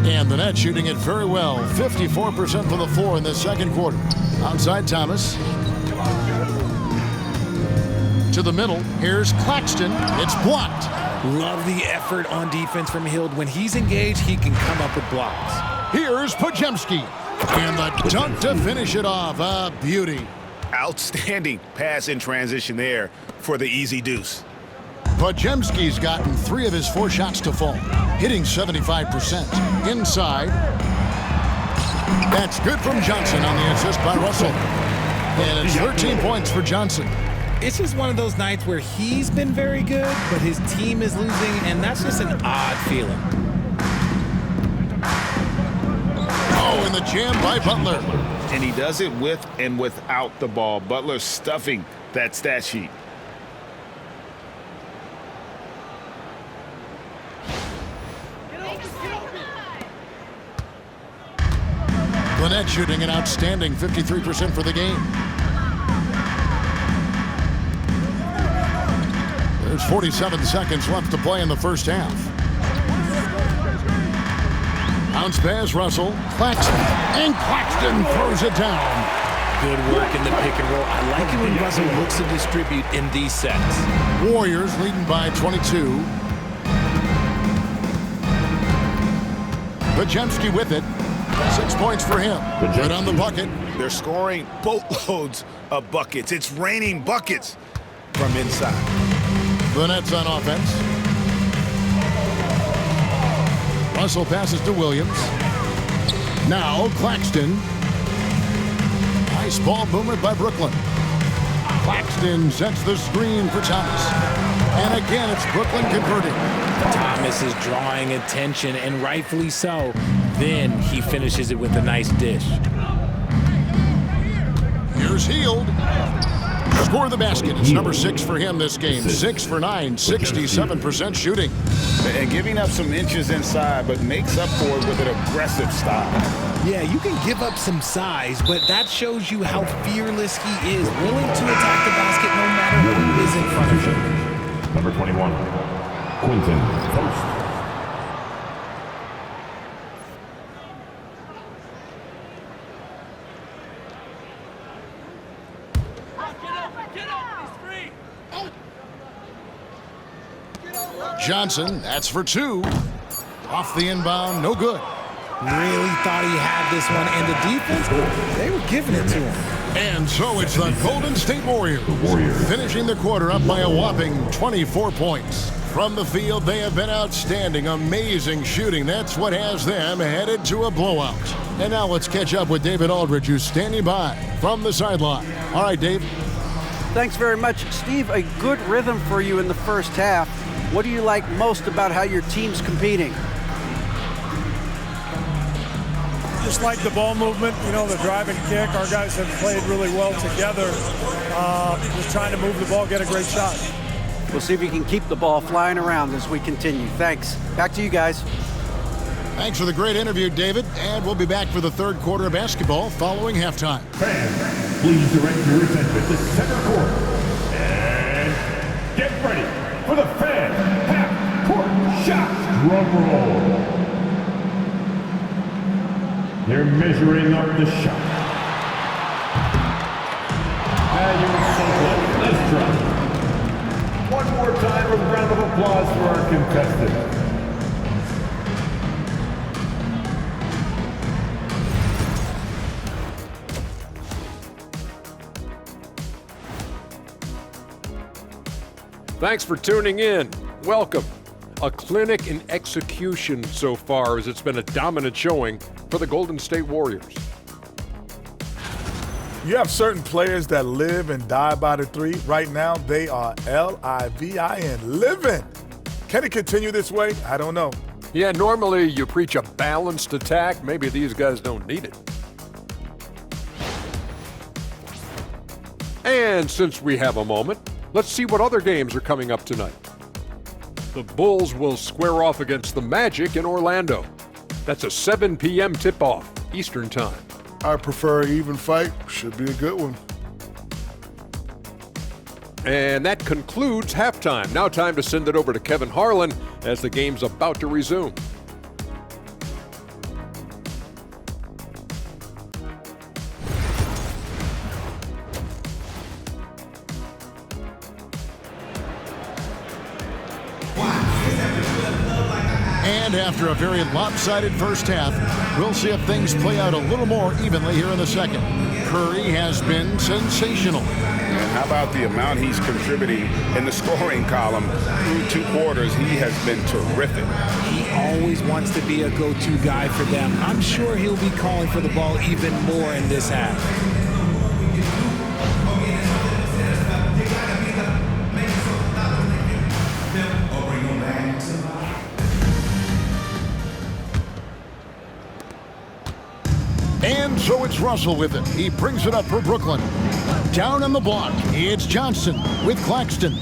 And the Nets shooting it very well. 54% from the floor in the second quarter. Outside Thomas. To the middle. Here's Claxton. It's blocked. Love the effort on defense from Hield. When he's engaged, he can come up with blocks. Here's Pajemski. And the dunk to finish it off. A beauty. Outstanding pass in transition there for the easy deuce. Pajemski's gotten 3 of his 4 shots to fall, hitting 75%. Inside. That's good from Johnson on the assist by Russell. And it's 13 points for Johnson. It's just one of those nights where he's been very good, but his team is losing, and that's just an odd feeling. Oh, and the jam by Butler. And he does it with and without the ball. Butler stuffing that stat sheet. Gwinnett shooting an outstanding 53% for the game. There's 47 seconds left to play in the first half. Bounce pass, Russell. Claxton. And Claxton throws it down. Good work in the pick and roll. I like it when Russell looks to distribute in these sets. Warriors leading by 22. Pregame with it. 6 points for him. Right on the bucket. They're scoring boatloads of buckets. It's raining buckets from inside. Gwinnett on offense. Russell passes to Williams. Now Claxton. Nice ball movement by Brooklyn. Claxton sets the screen for Thomas. And again, it's Brooklyn converting. Thomas is drawing attention, and rightfully so. Then he finishes it with a nice dish. Here's Hield. Score the basket. It's number 6 for him this game. 6 for 9, 67% shooting. And giving up some inches inside, but makes up for it with an aggressive style. Yeah, you can give up some size, but that shows you how fearless he is, willing to attack the basket no matter who is in front of him. Number 21, Quinton Post. Johnson, that's for 2. Off the inbound, no good. Really thought he had this one, and the defense, they were giving it to him. And so it's the Golden State Warriors finishing the quarter up by a whopping 24 points. From the field, they have been outstanding, amazing shooting. That's what has them headed to a blowout. And now let's catch up with David Aldridge, who's standing by from the sideline. All right, Dave. Thanks very much, Steve. A good rhythm for you in the first half. What do you like most about how your team's competing? Just like the ball movement, you know, the drive and kick. Our guys have played really well together. Just trying to move the ball, get a great shot. We'll see if we can keep the ball flying around as we continue. Thanks. Back to you guys. Thanks for the great interview, David. And we'll be back for the third quarter of basketball following halftime. Fans, please direct your attention to center court. And get ready for the fan half-court shot. Drum roll. They're measuring up the shot. And you're so close. Let's try. One more time with a round of applause for our contestants. Thanks for tuning in. Welcome. A clinic in execution so far, as it's been a dominant showing for the Golden State Warriors. You have certain players that live and die by the three. Right now, they are L-I-V-I-N, living. Can it continue this way? I don't know. Yeah, normally you preach a balanced attack. Maybe these guys don't need it. And since we have a moment, let's see what other games are coming up tonight. The Bulls will square off against the Magic in Orlando. That's a 7 p.m. tip-off, Eastern Time. I prefer an even fight. Should be a good one. And that concludes halftime. Now time to send it over to Kevin Harlan as the game's about to resume. And after a very lopsided first half, we'll see if things play out a little more evenly here in the second. Curry has been sensational. And how about the amount he's contributing in the scoring column through 2 quarters? He has been terrific. He always wants to be a go-to guy for them. I'm sure he'll be calling for the ball even more in this half. Here's Russell with it. He brings it up for Brooklyn. Down on the block, it's Johnson with Claxton.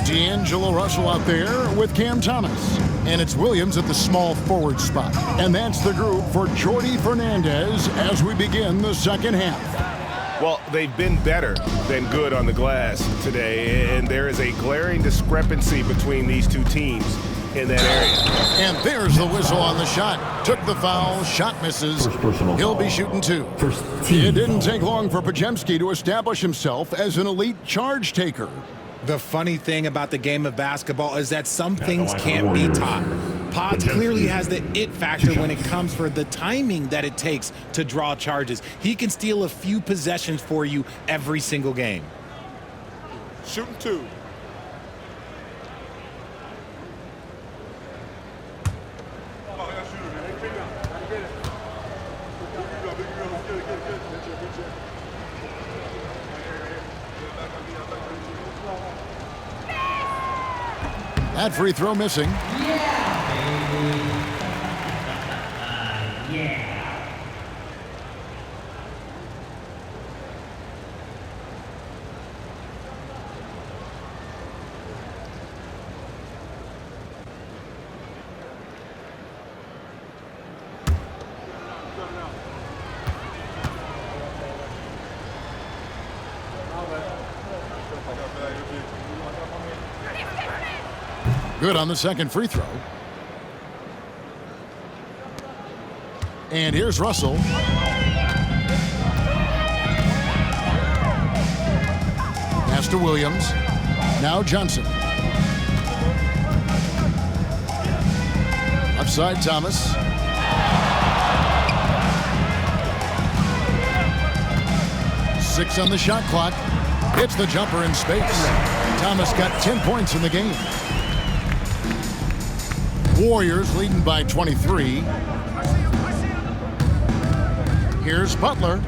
D'Angelo Russell out there with Cam Thomas. And it's Williams at the small forward spot. And that's the group for Jordi Fernandez as we begin the second half. Well, they've been better than good on the glass today, and there is a glaring discrepancy between these two teams in that area. And there's the whistle on the shot. Took the foul, shot misses. He'll be shooting two. It didn't take long for Podziemski to establish himself as an elite charge taker. The funny thing about the game of basketball is that some things can't be taught. Pods clearly has the it factor when it comes for the timing that it takes to draw charges. He can steal a few possessions for you every single game. Shooting two. That free throw missing. Good on the second free throw. And here's Russell. Pass to Williams. Now Johnson. Upside Thomas. Six on the shot clock. Hits the jumper in space. Thomas got 10 points in the game. Warriors leading by 23. Here's Butler.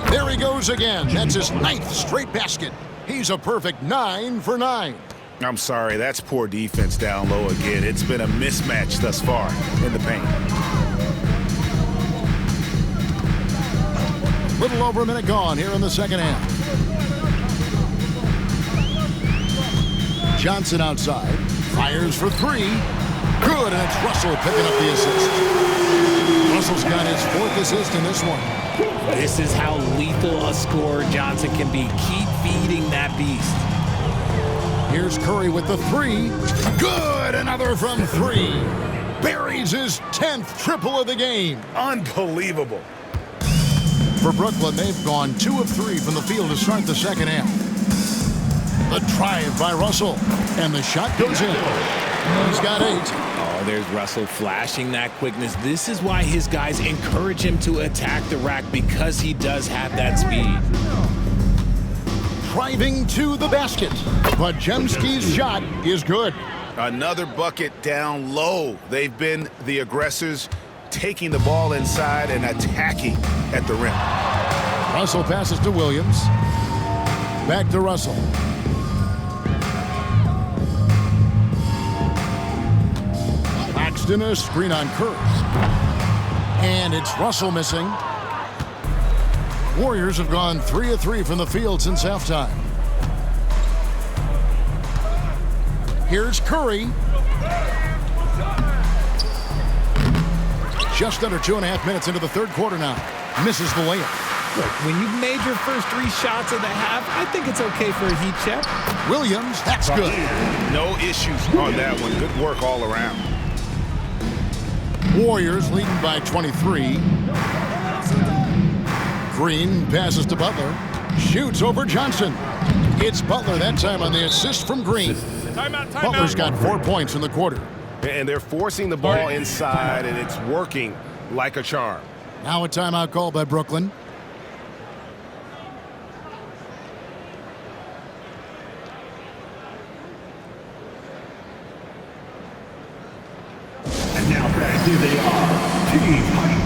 There he goes again. That's his 9th straight basket. He's a perfect 9 for 9. I'm sorry, that's poor defense down low again. It's been a mismatch thus far in the paint. Little over a minute gone here in the second half. Johnson outside. Fires for three. Good, and it's Russell picking up the assist. Russell's got his 4th assist in this one. This is how lethal a scorer Johnson can be. Keep feeding that beast. Here's Curry with the three. Good, another from three. Buries his 10th triple of the game. Unbelievable. For Brooklyn, they've gone 2 of 3 from the field to start the second half. The drive by Russell, and the shot goes in. He's got 8. Oh, there's Russell flashing that quickness. This is why his guys encourage him to attack the rack, because he does have that speed. Driving to the basket. Podziemski's shot is good. Another bucket down low. They've been the aggressors, taking the ball inside and attacking at the rim. Russell passes to Williams. Back to Russell. Claxton, a screen on Curry. And it's Russell missing. Warriors have gone 3 of 3 from the field since halftime. Here's Curry. Just under 2.5 minutes into the third quarter now. Misses the layup. Look, when you've made your first 3 shots of the half, I think it's okay for a heat check. Williams, that's good. No issues on that one. Good work all around. Warriors leading by 23. Green passes to Butler. Shoots over Johnson. It's Butler that time on the assist from Green. Butler's got 4 points in the quarter. And they're forcing the ball inside, and it's working like a charm. Now a timeout call by Brooklyn. And now back to the team fight.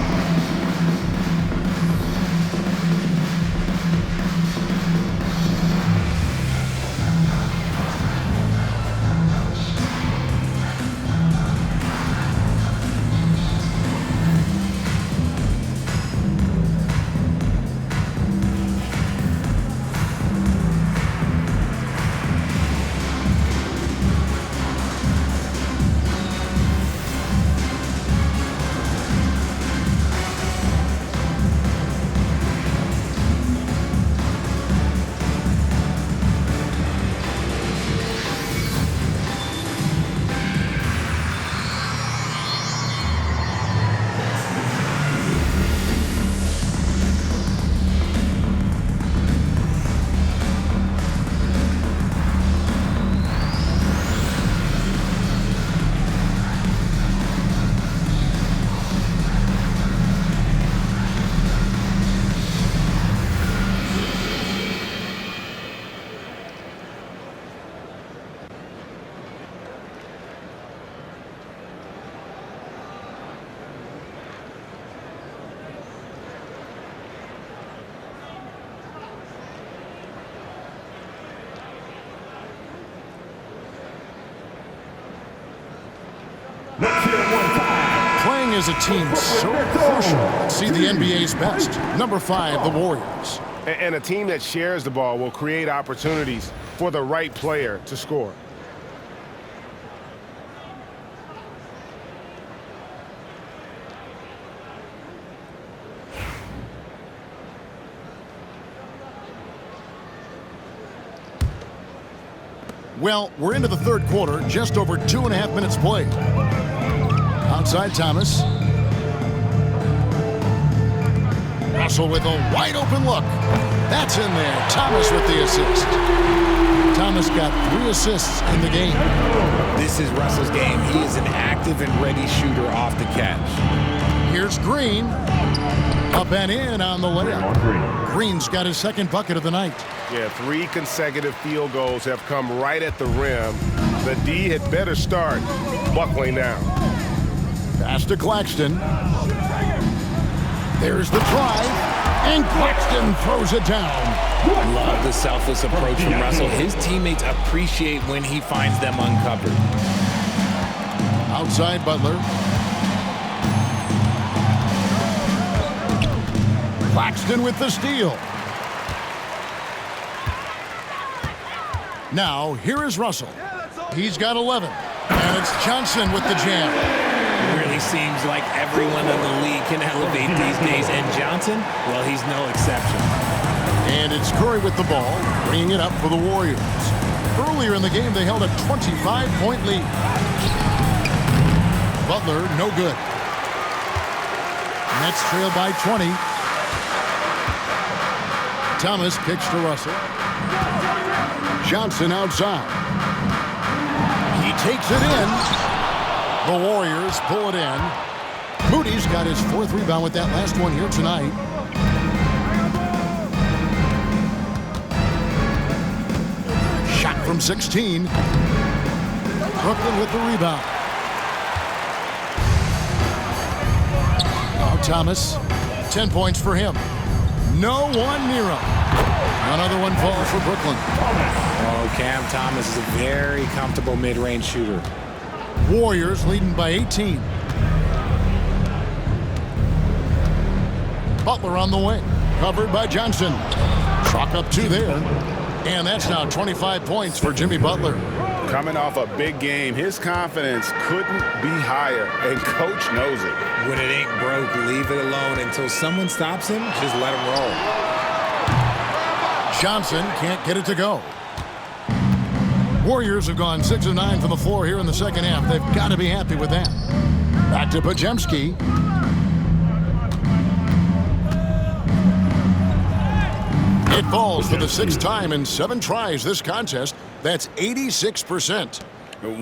as a team so crucial. See the NBA's best. Number 5, the Warriors. And a team that shares the ball will create opportunities for the right player to score. Well, we're into the third quarter, just over 2.5 minutes played. Outside Thomas. Russell with a wide open look. That's in there. Thomas with the assist. Thomas got 3 assists in the game. This is Russell's game. He is an active and ready shooter off the catch. Here's Green. Up and in on the layup. Green's got his second bucket of the night. Yeah, 3 consecutive field goals have come right at the rim. The D had better start buckling down. Pass to Claxton. There's the drive, and Claxton throws it down. Love the selfless approach from Russell. His teammates appreciate when he finds them uncovered. Outside Butler. Claxton with the steal. Now, here is Russell. He's got 11. And it's Johnson with the jam. It really seems like everyone in the league can elevate these days. And Johnson, well, he's no exception. And it's Curry with the ball, bringing it up for the Warriors. Earlier in the game, they held a 25-point lead. Butler, no good. Nets trail by 20. Thomas kicks to Russell. Johnson outside. He takes it in. The Warriors pull it in. Moody's got his 4th rebound with that last one here tonight. Shot from 16. Brooklyn with the rebound. Now Thomas, 10 points for him. No one near him. Another one falls for Brooklyn. Oh, Cam Thomas is a very comfortable mid-range shooter. Warriors leading by 18. Butler on the wing. Covered by Johnson. Chalk up 2 there. And that's now 25 points for Jimmy Butler. Coming off a big game, his confidence couldn't be higher, and Coach knows it. When it ain't broke, leave it alone until someone stops him. Just let him roll. Johnson can't get it to go. Warriors have gone 6 of 9 from the floor here in the second half. They've got to be happy with that. Back to Pajemski. It falls for the 6th time in 7 tries this contest. That's 86%.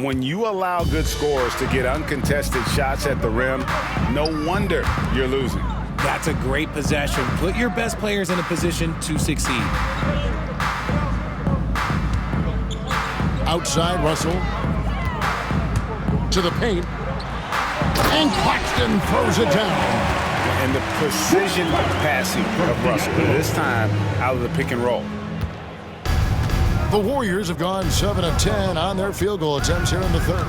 When you allow good scorers to get uncontested shots at the rim, no wonder you're losing. That's a great possession. Put your best players in a position to succeed. Outside Russell. To the paint. And Claxton throws it down. And the precision passing of Russell, this time out of the pick and roll. The Warriors have gone 7 of 10 on their field goal attempts here in the third.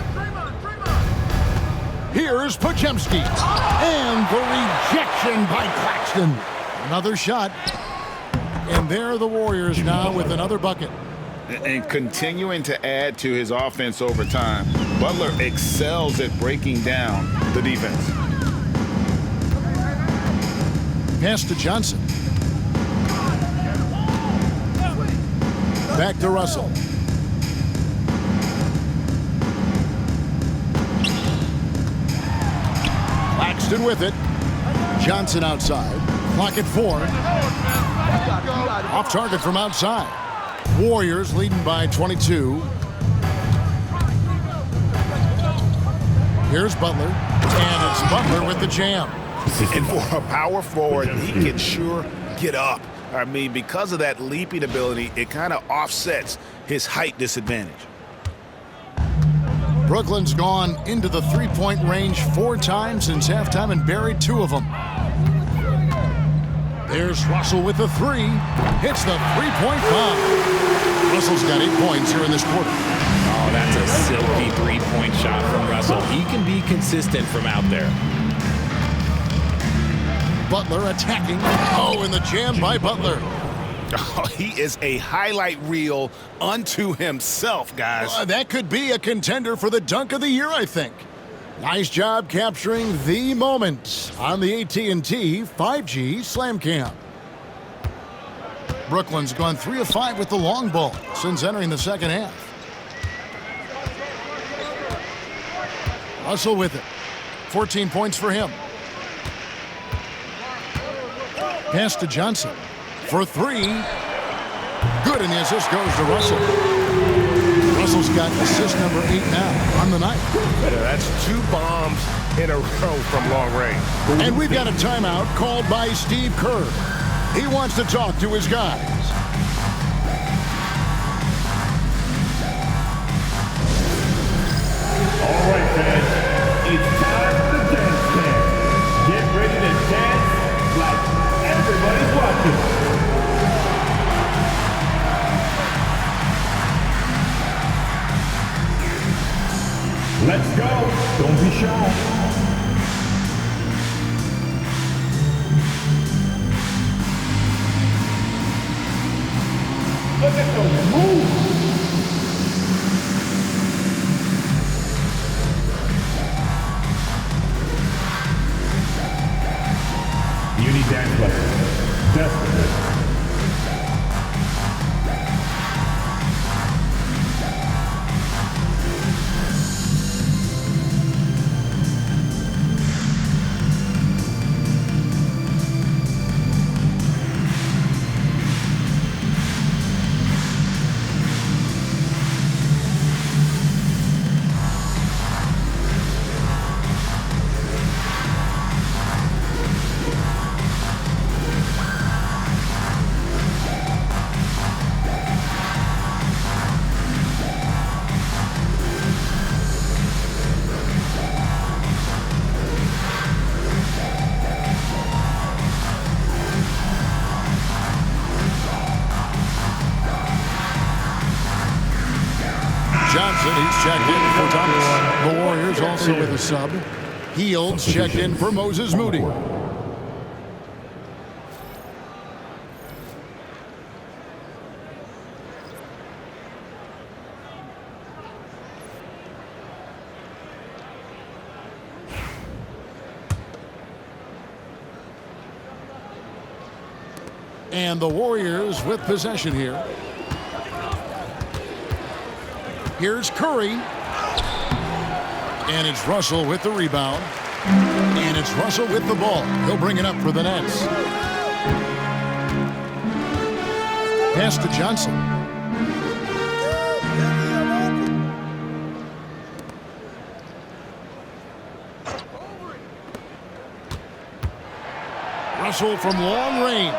Here's Pajemski. And the rejection by Claxton. Another shot. And there the Warriors now with another bucket. And continuing to add to his offense over time, Butler excels at breaking down the defense. Pass to Johnson. Back to Russell. Claxton with it. Johnson outside. Clock at 4. Off target from outside. Warriors leading by 22. Here's Butler. And it's Butler with the jam. And for a power forward, he can sure get up. I mean, because of that leaping ability, it kind of offsets his height disadvantage. Brooklyn's gone into the three-point range 4 times since halftime and buried 2 of them. There's Russell with the 3. Hits the three-point bomb. Russell's got 8 points here in this quarter. Oh, that's a silky three-point shot from Russell. He can be consistent from out there. Butler attacking. Oh, and the jam by Butler. Oh, he is a highlight reel unto himself, guys. That could be a contender for the dunk of the year, I think. Nice job capturing the moment on the AT&T 5G Slam Cam. Brooklyn's gone 3 of 5 with the long ball since entering the second half. Russell with it. 14 points for him. Pass to Johnson for 3. Good, and the assist goes to Russell. Russell's got assist number 8 now on the night. Yeah, that's 2 bombs in a row from long range. And we've got a timeout called by Steve Kerr. He wants to talk to his guys. All right, fans. It's time for the dance camp. Get ready to dance like everybody's watching. Let's go. Don't be shy. Look at those moves. You need dance lessons. Desperately. Johnson, he's checked in for Thomas. The Warriors also with a sub. Heald's checked in for Moses Moody. And the Warriors with possession here. Here's Curry. And it's Russell with the rebound. And it's Russell with the ball. He'll bring it up for the Nets. Pass to Johnson. Russell from long range.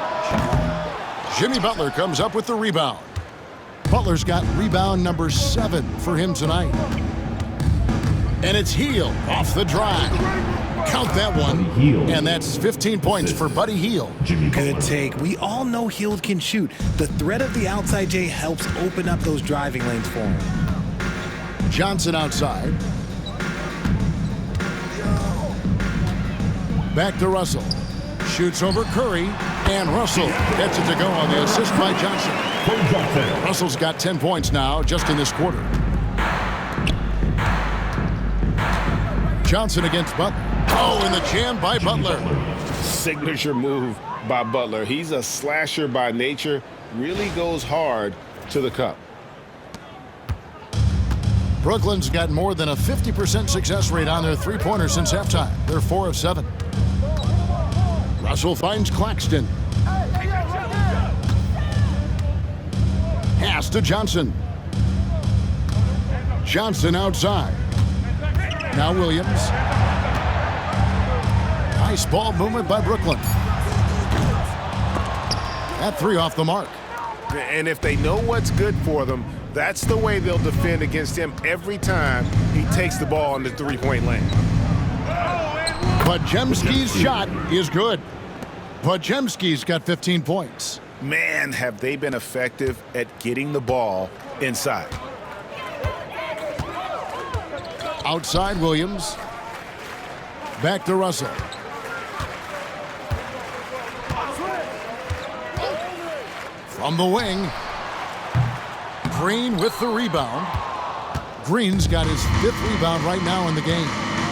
Jimmy Butler comes up with the rebound. Butler's got rebound number 7 for him tonight. And it's Hield off the drive. Count that one. And that's 15 points for Buddy Hield. Good take. We all know Hield can shoot. The threat of the outside J helps open up those driving lanes for him. Johnson outside. Back to Russell. Shoots over Curry. And Russell gets it to go on the assist by Johnson. Russell's got 10 points now just in this quarter. Johnson against Butler. Oh, and the jam by Butler. Signature move by Butler. He's a slasher by nature. Really goes hard to the cup. Brooklyn's got more than a 50% success rate on their three-pointer since halftime. They're 4 of 7. Russell finds Claxton. Pass to Johnson. Johnson outside. Now Williams. Nice ball movement by Brooklyn. That 3 off the mark. And if they know what's good for them, that's the way they'll defend against him every time he takes the ball in the three-point lane. Podziemski's shot is good. Podziemski's got 15 points. Man, have they been effective at getting the ball inside. Outside Williams. Back to Russell. From the wing, Green with the rebound. Green's got his 5th rebound right now in the game.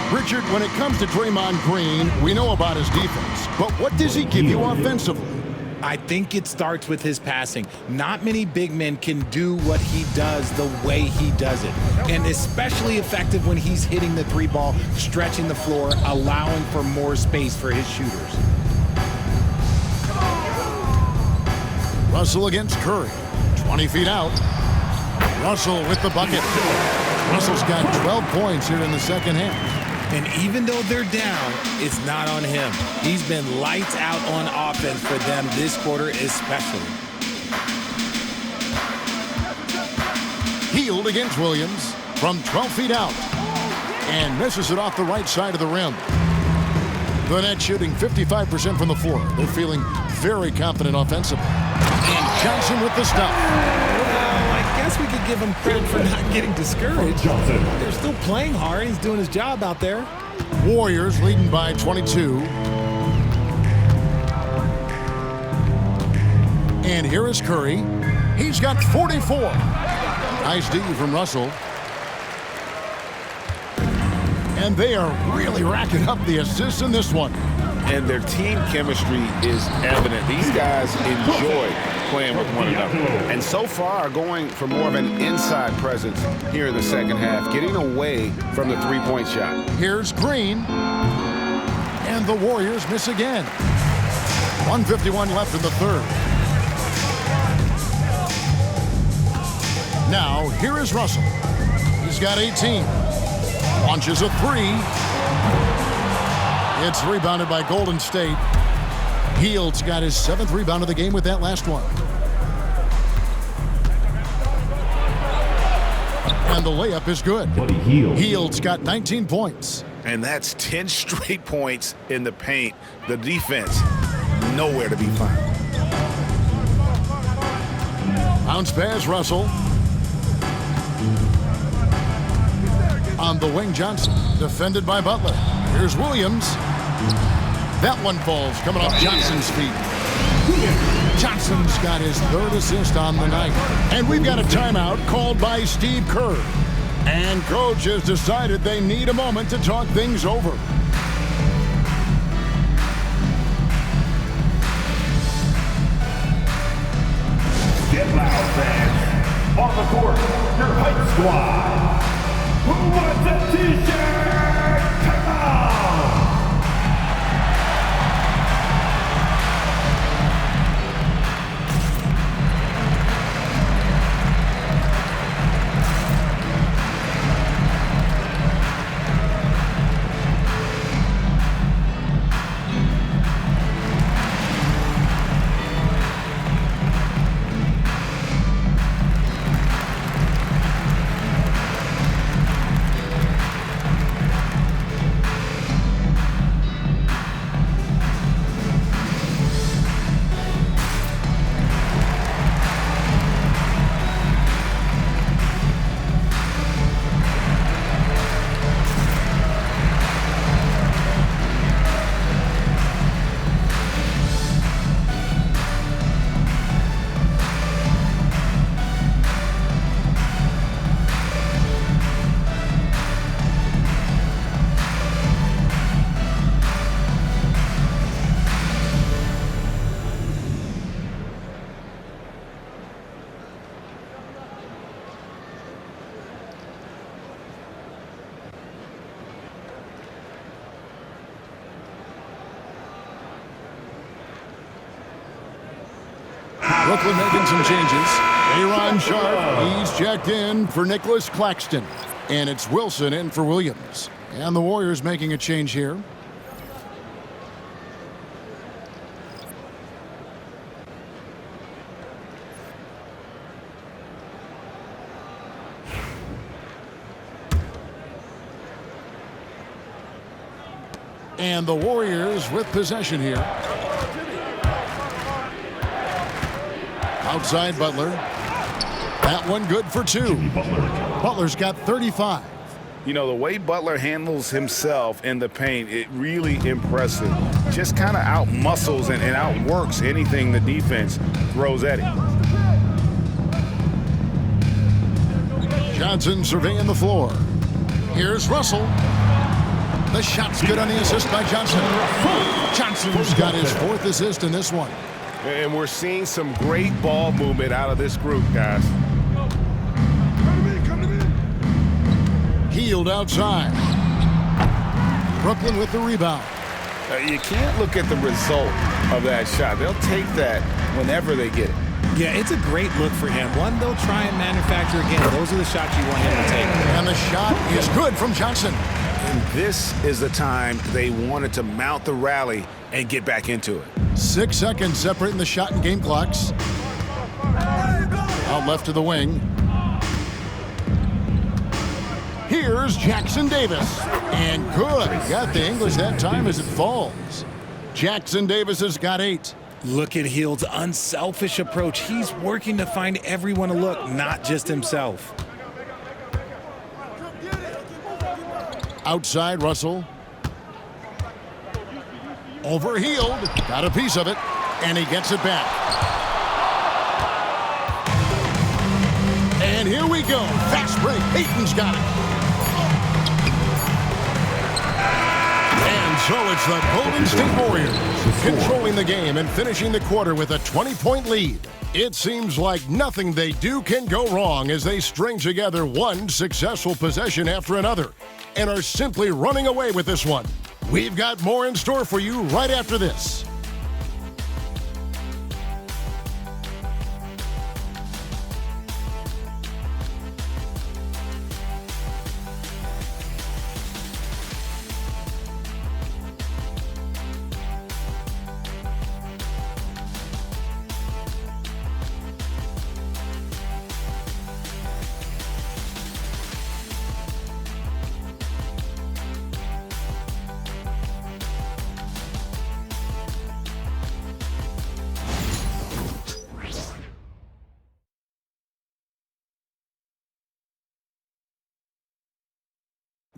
Richard, when it comes to Draymond Green, we know about his defense, but what does he give you offensively? I think it starts with his passing. Not many big men can do what he does the way he does it. And especially effective when he's hitting the 3-ball, stretching the floor, allowing for more space for his shooters. Russell against Curry. 20 feet out. Russell with the bucket. Russell's got 12 points here in the second half. And even though they're down, it's not on him. He's been lights out on offense for them this quarter especially. Healed against Williams from 12 feet out. And misses it off the right side of the rim. The Nets shooting 55% from the floor. They're feeling very confident offensively. And Johnson with the stop. Well, I guess we could give him credit for not getting discouraged. They're still playing hard. He's doing his job out there. Warriors leading by 22. And here is Curry. He's got 44. Nice D from Russell. And they are really racking up the assists in this one. And their team chemistry is evident. These guys enjoy playing with one another. And so far are going for more of an inside presence here in the second half, getting away from the 3-point shot. Here's Green. And the Warriors miss again. 1:51 left in the third. Now, here is Russell. He's got 18. Launches a 3. It's rebounded by Golden State. Hield's got his 7th rebound of the game with that last one. And the layup is good. Hield's got 19 points. And that's 10 straight points in the paint. The defense, nowhere to be found. Bounce pass, Russell. On the wing, Johnson. Defended by Butler. Here's Williams. That one falls, coming off Johnson's feet. Johnson's got his 3rd assist on the night. And we've got a timeout called by Steve Kerr. And coach has decided they need a moment to talk things over. Get loud, fans. On the court, your hype squad. Who wants a t-shirt? Come on! Brooklyn making some changes. Aaron Sharp, he's checked in for Nicholas Claxton. And it's Wilson in for Williams. And the Warriors making a change here. And the Warriors with possession here. Outside Butler. That one good for 2. Butler's got 35. You know, the way Butler handles himself in the paint, it really impressive. Just kind of out-muscles and outworks anything the defense throws at him. Johnson surveying the floor. Here's Russell. The shot's good on the assist by Johnson. Johnson's got his 4th assist in this one. And we're seeing some great ball movement out of this group, guys. Healed outside. Brooklyn with the rebound. You can't look at the result of that shot. They'll take that whenever they get it. Yeah, it's a great look for him. One they'll try and manufacture again. Those are the shots you want him to take. And the shot is good from Johnson. And this is the time they wanted to mount the rally and get back into it. 6 seconds separating the shot and game clocks. Out left to the wing. Here's Jackson Davis. And good. Got the English that time as it falls. Jackson Davis has got 8. Look at Hield's unselfish approach. He's working to find everyone a look, not just himself. Outside, Russell. Over Hield. Got a piece of it. And he gets it back. And here we go. Fast break. Payton's got it. And so it's the Golden State Warriors controlling the game and finishing the quarter with a 20-point lead. It seems like nothing they do can go wrong as they string together one successful possession after another and are simply running away with this one. We've got more in store for you right after this.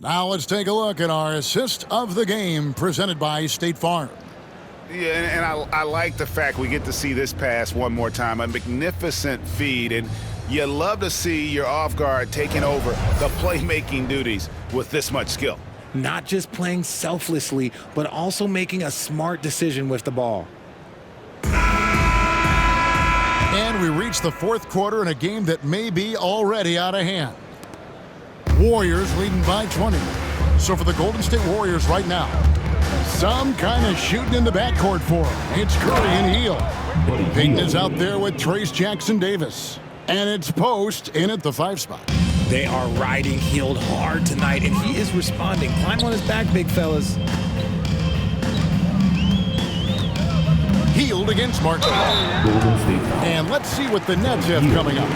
Now let's take a look at our assist of the game presented by State Farm. Yeah, and I like the fact we get to see this pass one more time. A magnificent feed, and you love to see your off guard taking over the playmaking duties with this much skill. Not just playing selflessly, but also making a smart decision with the ball. And we reach the 4th quarter in a game that may be already out of hand. Warriors leading by 20. So for the Golden State Warriors right now, some kind of shooting in the backcourt for them. It's Curry and Hield. Payton is out there with Trace Jackson Davis. And it's Post in at the 5 spot. They are riding Hield hard tonight, and he is responding. Climb on his back, big fellas. Hield against Martin. And let's see what the Nets have coming up.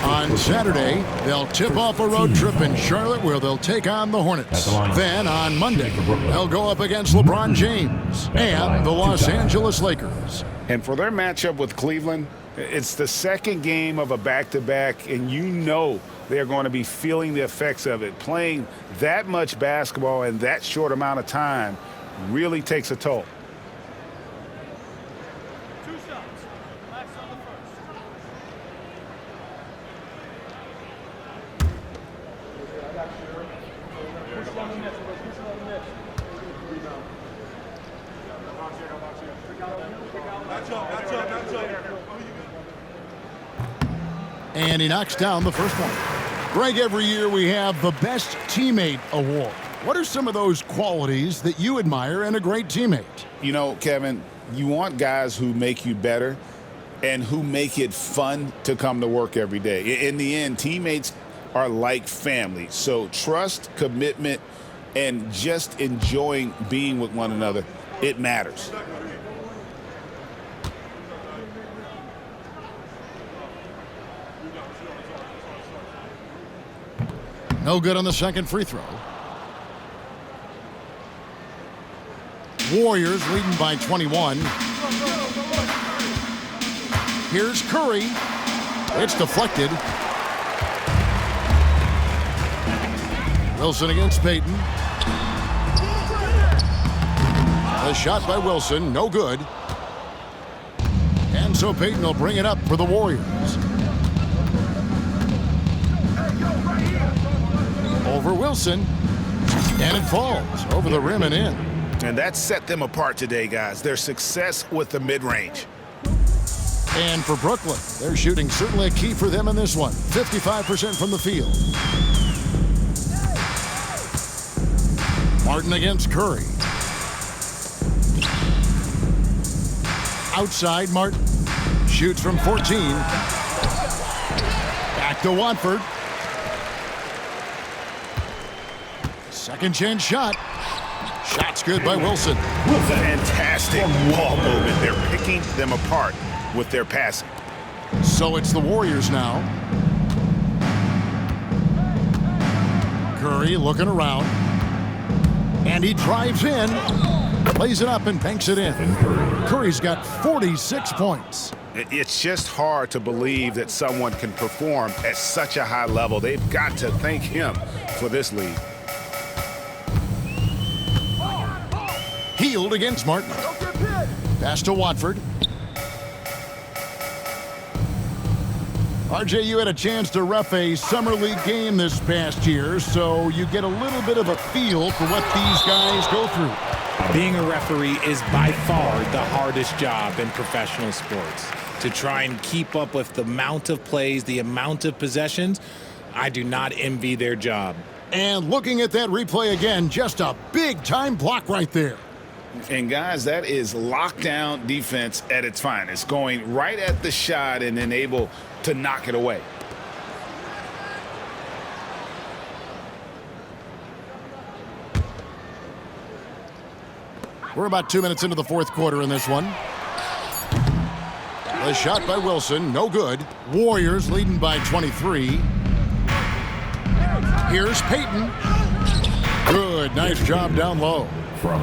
On Saturday, they'll tip off a road trip in Charlotte where they'll take on the Hornets. Then on Monday, they'll go up against LeBron James and the Los Angeles Lakers. And for their matchup with Cleveland, it's the second game of a back-to-back, and you know they're going to be feeling the effects of it. Playing that much basketball in that short amount of time really takes a toll. And he knocks down the first one. Greg, every year we have the Best Teammate Award. What are some of those qualities that you admire in a great teammate? You know, Kevin, you want guys who make you better and who make it fun to come to work every day. In the end, teammates are like family. So trust, commitment, and just enjoying being with one another, it matters. No good on the second free throw. Warriors leading by 21. Here's Curry. It's deflected. Wilson against Payton. The shot by Wilson, no good. And so Payton will bring it up for the Warriors. Wilson. And it falls over the rim and in. And that set them apart today, guys. Their success with the mid-range. And for Brooklyn, their shooting certainly a key for them in this one. 55% from the field. Martin against Curry. Outside, Martin shoots from 14. Back to Watford. Second chance shot. Shot's good by Wilson. Fantastic ball movement. They're picking them apart with their passing. So it's the Warriors now. Curry looking around. And he drives in. Lays it up and banks it in. Curry's got 46 points. It's just hard to believe that someone can perform at such a high level. They've got to thank him for this lead. Healed against Martin. Pass to Watford. RJ, you had a chance to ref a Summer League game this past year, so you get a little bit of a feel for what these guys go through. Being a referee is by far the hardest job in professional sports. To try and keep up with the amount of plays, the amount of possessions, I do not envy their job. And looking at that replay again, just a big-time block right there. And guys, that is lockdown defense at its finest, going right at the shot and then able to knock it away. We're about 2 minutes into the fourth quarter in this one. The shot by Wilson, no good. Warriors leading by 23. Here's Payton. Good, nice job down low.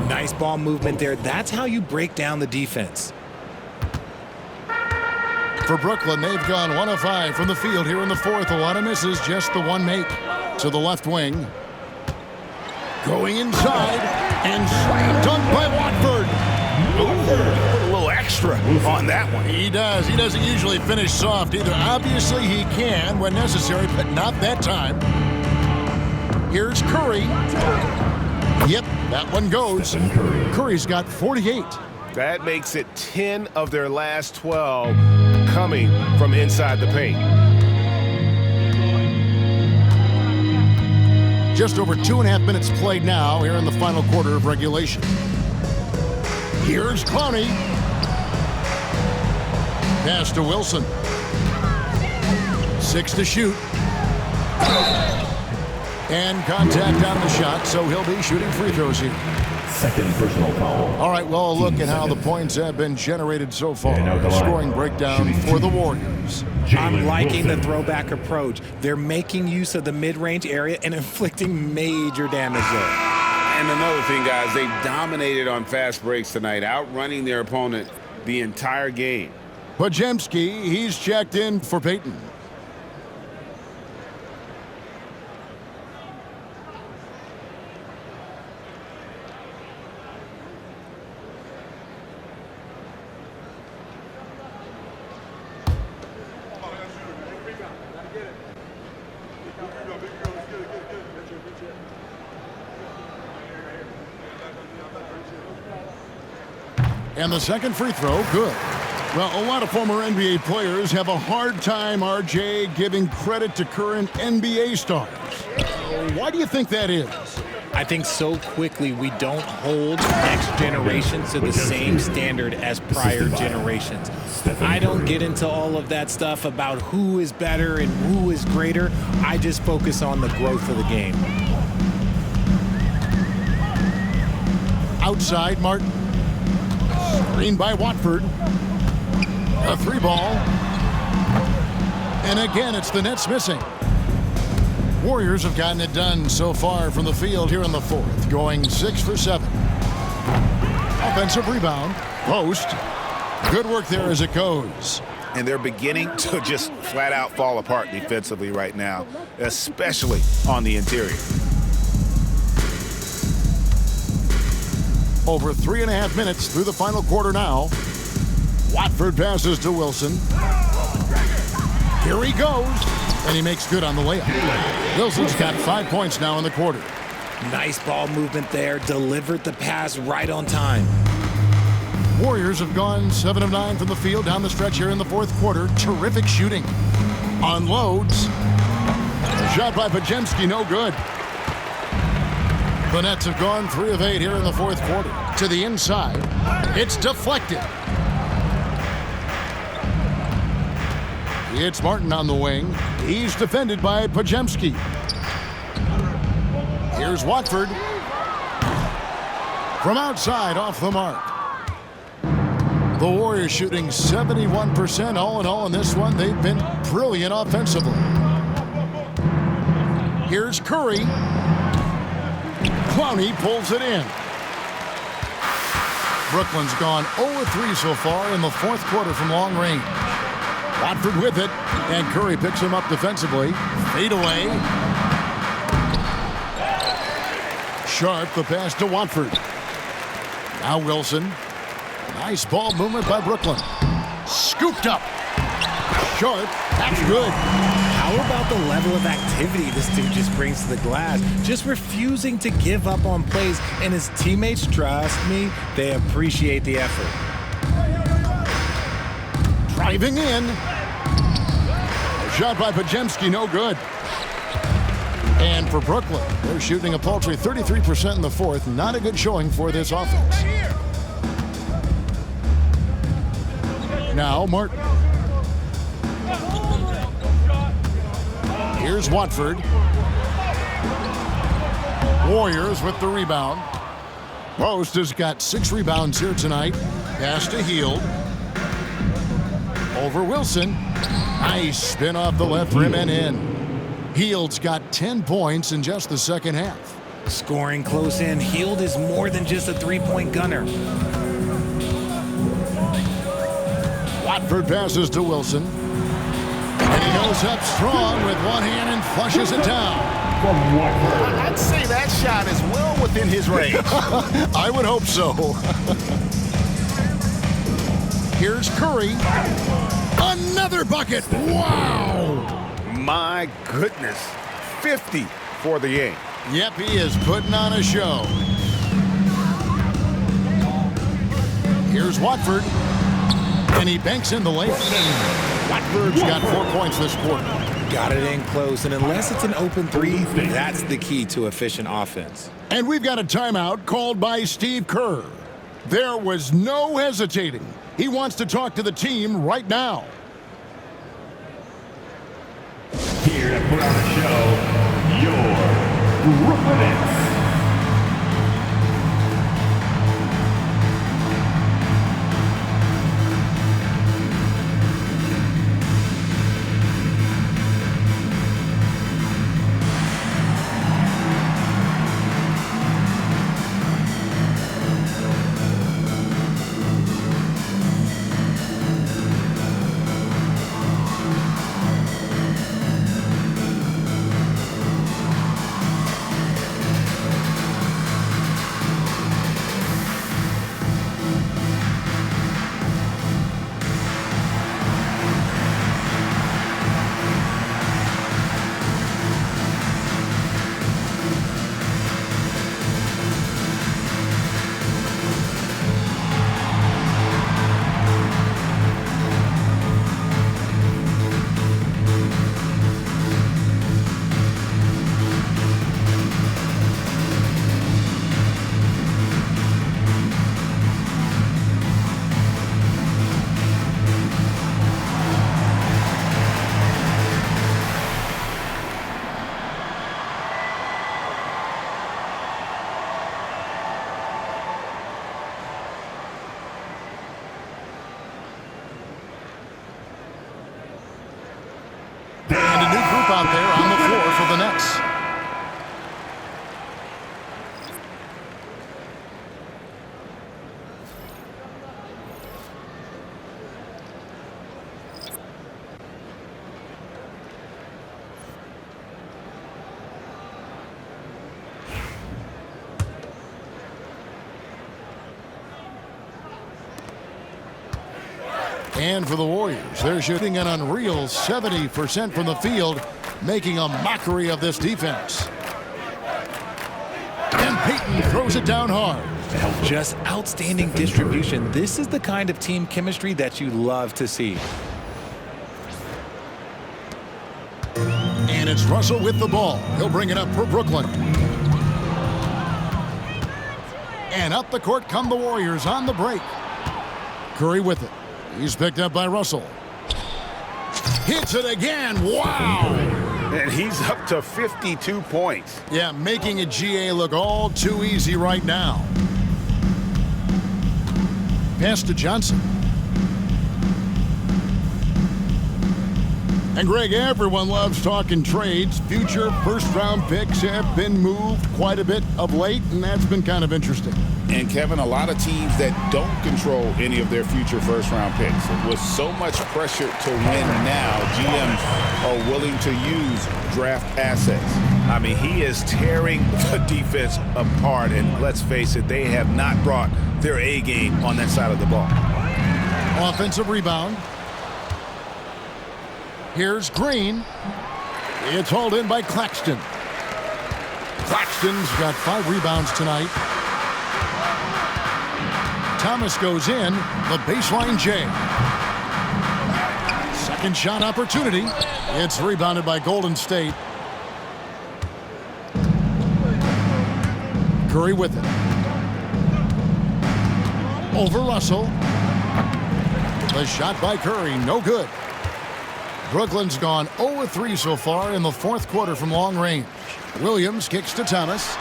Nice ball movement there. That's how you break down the defense. For Brooklyn, they've gone 1 of 5 from the field here in the fourth. A lot of misses, just the one make. To the left wing. Going inside, and slam dunk by Watford. Put a little extra on that one. He does. He doesn't usually finish soft either. Obviously, he can when necessary, but not that time. Here's Curry. Yep, that one goes. Curry's got 48. That makes it 10 of their last 12 coming from inside the paint. Just over 2.5 minutes played now here in the final quarter of regulation. Here's Clowney. Pass to Wilson. 6 to shoot. And contact on the shot, so he'll be shooting free throws here. Second personal foul. All right, well, a look at how the points have been generated so far. Scoring breakdown for the Warriors. I'm liking the throwback approach. They're making use of the mid-range area and inflicting major damage there. And another thing, guys, they dominated on fast breaks tonight, outrunning their opponent the entire game. Pregame, he's checked in for Payton. And the second free throw, good. Well, a lot of former NBA players have a hard time, RJ, giving credit to current NBA stars. Why do you think that is? I think so quickly we don't hold next generations to the same standard as prior generations. I don't get into all of that stuff about who is better and who is greater. I just focus on the growth of the game. Outside, Martin. Screen by Watford. A 3-ball. And again, it's the Nets missing. Warriors have gotten it done so far from the field here in the fourth, going 6 for 7. Offensive rebound. Post. Good work there as it goes. And they're beginning to just flat out fall apart defensively right now, especially on the interior. Over 3.5 minutes through the final quarter now. Watford passes to Wilson. Here he goes, and he makes good on the layup. Wilson's got 5 points now in the quarter. Nice ball movement there. Delivered the pass right on time. Warriors have gone 7 of 9 from the field down the stretch here in the fourth quarter. Terrific shooting. Unloads. A shot by Podziemski, no good. The Nets have gone 3 of 8 here in the fourth quarter. To the inside. It's deflected. It's Martin on the wing. He's defended by Podziemski. Here's Watford. From outside, off the mark. The Warriors shooting 71% all in all in this one. They've been brilliant offensively. Here's Curry. Clowney pulls it in. Brooklyn's gone 0-3 so far in the fourth quarter from long range. Watford with it, and Curry picks him up defensively. Fade away. Sharp, the pass to Watford. Now Wilson. Nice ball movement by Brooklyn. Scooped up. Sharp, that's good. How about the level of activity this dude just brings to the glass? Just refusing to give up on plays, and his teammates, trust me, they appreciate the effort. Driving in. A shot by Podziemski, no good. And for Brooklyn, they're shooting a paltry 33% in the fourth. Not a good showing for this offense. Now Martin. Here's Watford. Warriors with the rebound. Post has got 6 rebounds here tonight. Pass to Hield. Over Wilson. Nice spin off the left rim and in. Hield's got 10 points in just the second half. Scoring close in. Hield is more than just a three-point gunner. Watford passes to Wilson. And he goes up strong with one hand and flushes it down. I'd say that shot is well within his range. I would hope so. Here's Curry. Another bucket. Wow. My goodness. 50 for the game. Yep, he is putting on a show. Here's Watford. And he banks in the layup. Watford's got 4 points this quarter. Got it in close, and unless it's an open three, that's the key to efficient offense. And we've got a timeout called by Steve Kerr. There was no hesitating. He wants to talk to the team right now. Here to put on the show, your Brooklyn Nets. Out there on the floor for the Nets. And for the Warriors, they're shooting an unreal 70% from the field, making a mockery of this defense. And Payton throws it down hard. Just outstanding distribution. This is the kind of team chemistry that you love to see. And it's Russell with the ball. He'll bring it up for Brooklyn. And up the court come the Warriors on the break. Curry with it. He's picked up by Russell. Hits it again. Wow! And he's up to 52 points. Yeah, making a GA look all too easy right now. Pass to Johnson. And Greg, everyone loves talking trades. Future first-round picks have been moved quite a bit of late, and that's been kind of interesting. And Kevin, a lot of teams that don't control any of their future first-round picks. With so much pressure to win now, GMs are willing to use draft assets. I mean, he is tearing the defense apart, and let's face it, they have not brought their A game on that side of the ball. Offensive rebound. Here's Green. It's hauled in by Claxton. Claxton's got 5 rebounds tonight. Thomas goes in, the baseline J. Second shot opportunity. It's rebounded by Golden State. Curry with it. Over Russell. The shot by Curry, no good. Brooklyn's gone 0-3 so far in the fourth quarter from long range. Williams kicks to Thomas.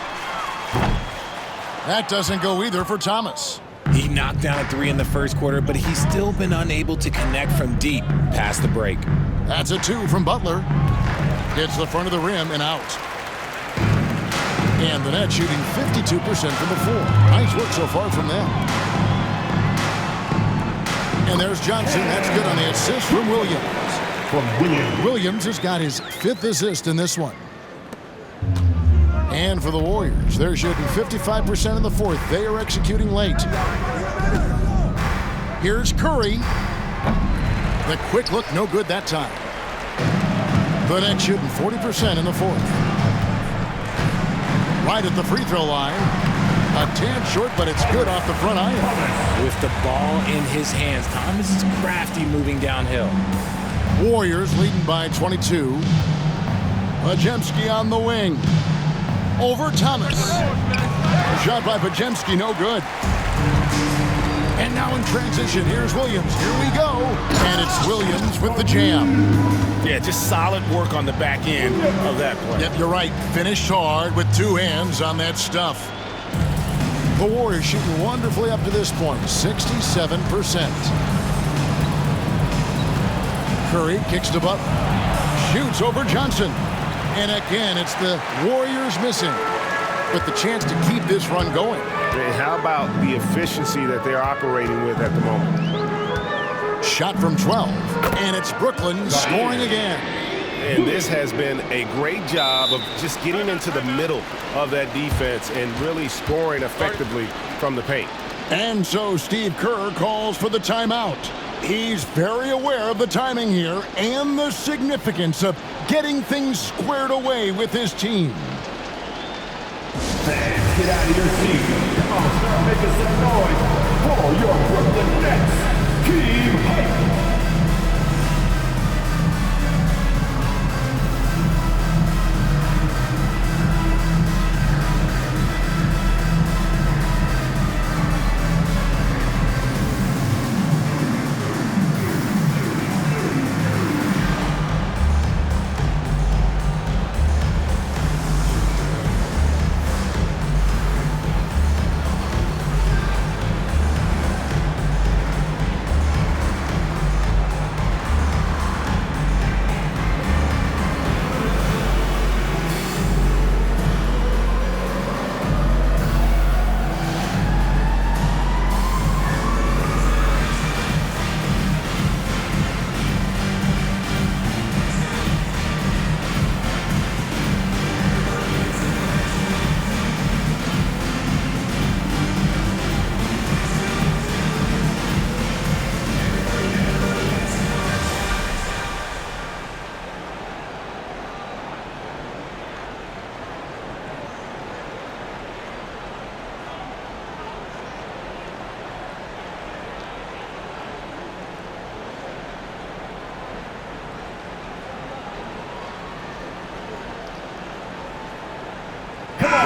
That doesn't go either for Thomas. He knocked down a 3 in the first quarter, but he's still been unable to connect from deep past the break. That's a 2 from Butler. Hits the front of the rim and out. And the net shooting 52% from the floor. Nice work so far from them. And there's Johnson. That's good on the assist from Williams. Williams has got his 5th assist in this one. And for the Warriors, they're shooting 55% in the fourth. They are executing late. Here's Curry. The quick look, no good that time. The Nets shooting 40% in the fourth. Right at the free throw line. A tad short, but it's good off the front iron. With the ball in his hands, Thomas is crafty moving downhill. Warriors leading by 22. Pajemski on the wing. Over Thomas. Shot by Pajemski, no good. And now in transition, here's Williams. Here we go. And it's Williams with the jam. Yeah, just solid work on the back end of that play. Yep, you're right. Finished hard with 2 hands on that stuff. The Warriors shooting wonderfully up to this point, 67%. Curry kicks to Butler. Shoots over Johnson. And again, it's the Warriors missing, with the chance to keep this run going. And how about the efficiency that they're operating with at the moment? Shot from 12. And it's Brooklyn scoring again. And this has been a great job of just getting into the middle of that defense and really scoring effectively from the paint. And so Steve Kerr calls for the timeout. He's very aware of the timing here and the significance of getting things squared away with his team. Fans, get out of your seat. Come on, start making some noise for your Brooklyn Nets. Keep hype.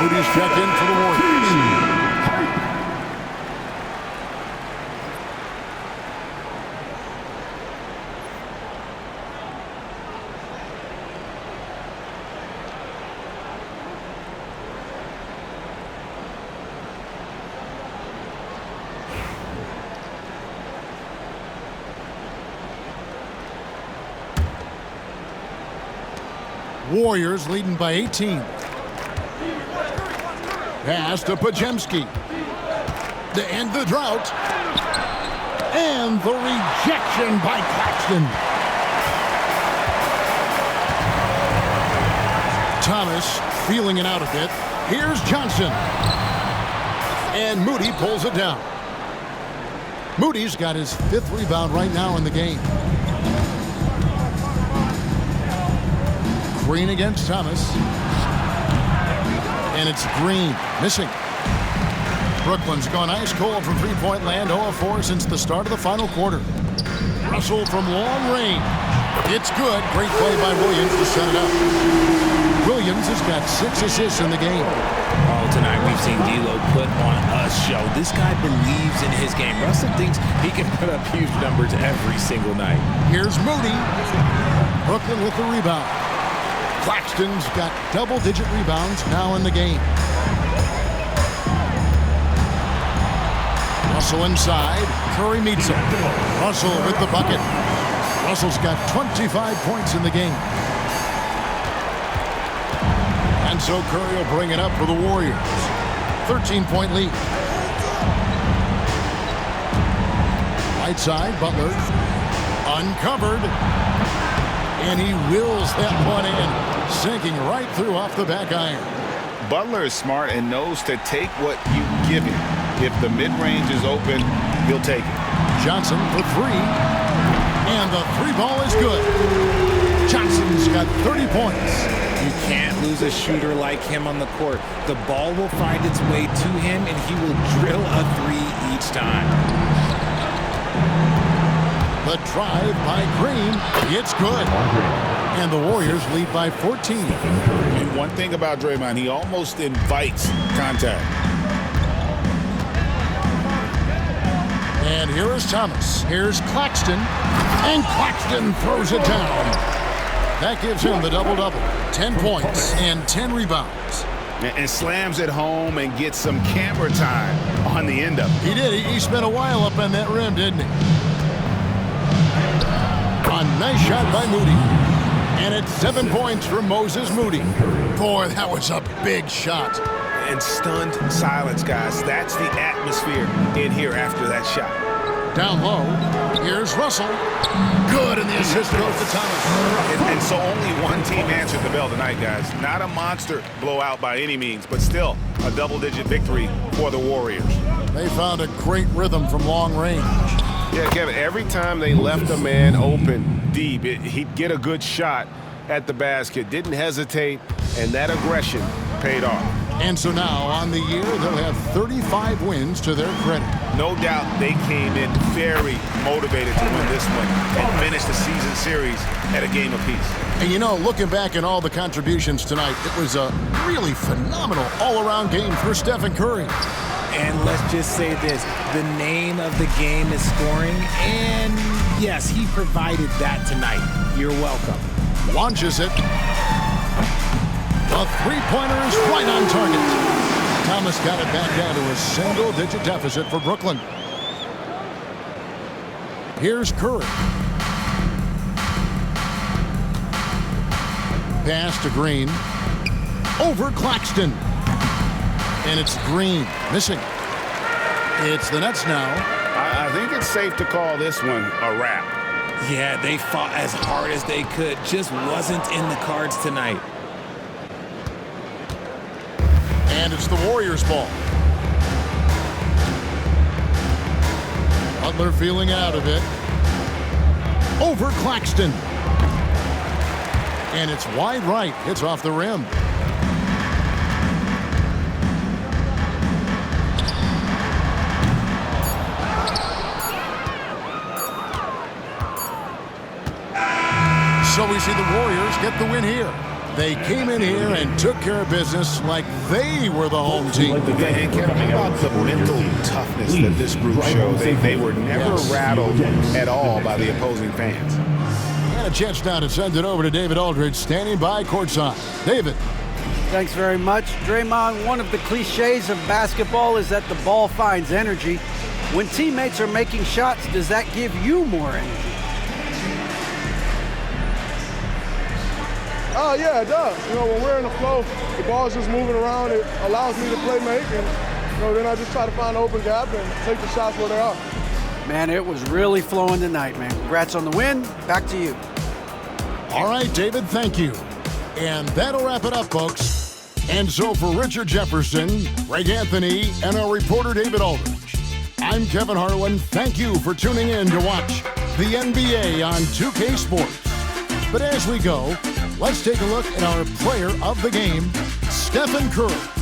Moody's checked in for the Warriors. Warriors leading by 18. Pass to Pajemski. To end the drought. And the rejection by Claxton. Thomas feeling it out a bit. Here's Johnson. And Moody pulls it down. Moody's got his 5th rebound right now in the game. Green against Thomas. And it's Green missing. Brooklyn's gone ice cold from three-point land, 0 of 4 since the start of the final quarter. Russell from long range. It's good. Great play by Williams to set it up. Williams has got 6 assists in the game. Oh, tonight we've seen D'Lo put on a show. This guy believes in his game. Russell thinks he can put up huge numbers every single night. Here's Moody. Brooklyn with the rebound. Claxton's got double-digit rebounds now in the game. Russell inside. Curry meets him. Russell with the bucket. Russell's got 25 points in the game. And so Curry will bring it up for the Warriors. 13-point lead. Right side, Butler. Uncovered. And he wills that one in, sinking right through off the back iron. Butler is smart and knows to take what you give him. If the mid-range is open, he'll take it. Johnson for 3. And the 3-ball is good. Johnson's got 30 points. You can't lose a shooter like him on the court. The ball will find its way to him, and he will drill a 3 each time. The drive by Green. It's good. And the Warriors lead by 14. And one thing about Draymond, he almost invites contact. And here is Thomas. Here's Claxton. And Claxton throws it down. That gives him the double-double. 10 points and 10 rebounds. And slams it home and gets some camera time on the end of it. He did. He spent a while up on that rim, didn't he? A nice shot by Moody. And it's 7 points for Moses Moody. Boy, that was a big shot. And stunned silence, guys. That's the atmosphere in here after that shot. Down low. Here's Russell. Good, and the assist goes to Thomas. And so only one team answered the bell tonight, guys. Not a monster blowout by any means, but still a double-digit victory for the Warriors. They found a great rhythm from long range. Yeah, Kevin, every time they left a man open deep, he'd get a good shot at the basket. Didn't hesitate, and that aggression paid off. And so now, on the year, they'll have 35 wins to their credit. No doubt they came in very motivated to win this one and finish the season series at a game apiece. And you know, looking back at all the contributions tonight, it was a really phenomenal all-around game for Stephen Curry. And let's just say this, the name of the game is scoring, and yes, he provided that tonight. You're welcome. Launches it. A three-pointer is right on target. Thomas got it back down to a single-digit deficit for Brooklyn. Here's Curry. Pass to Green. Over Claxton. And it's Green missing. It's the Nets now. I think it's safe to call this one a wrap. Yeah, they fought as hard as they could. Just wasn't in the cards tonight. And it's the Warriors' ball. Butler feeling out of it. Over Claxton. And it's wide right. It's off the rim. So we see the Warriors get the win here. They came in here and took care of business like they were the home team. And Kevin, how about the mental toughness that this group showed? They were never rattled at all by the opposing fans. And a chance now to send it over to David Aldridge, standing by courtside. David. Thanks very much. Draymond, one of the cliches of basketball is that the ball finds energy. When teammates are making shots, does that give you more energy? Oh, yeah, it does. You know, when we're in the flow, the ball's just moving around. It allows me to play make, and, you know, then I just try to find an open gap and take the shots where they are. Man, it was really flowing tonight, man. Congrats on the win. Back to you. All right, David, thank you. And that'll wrap it up, folks. And so for Richard Jefferson, Greg Anthony, and our reporter David Aldridge, I'm Kevin Harlan. Thank you for tuning in to watch the NBA on 2K Sports. But as we go, let's take a look at our player of the game, Stephen Curry.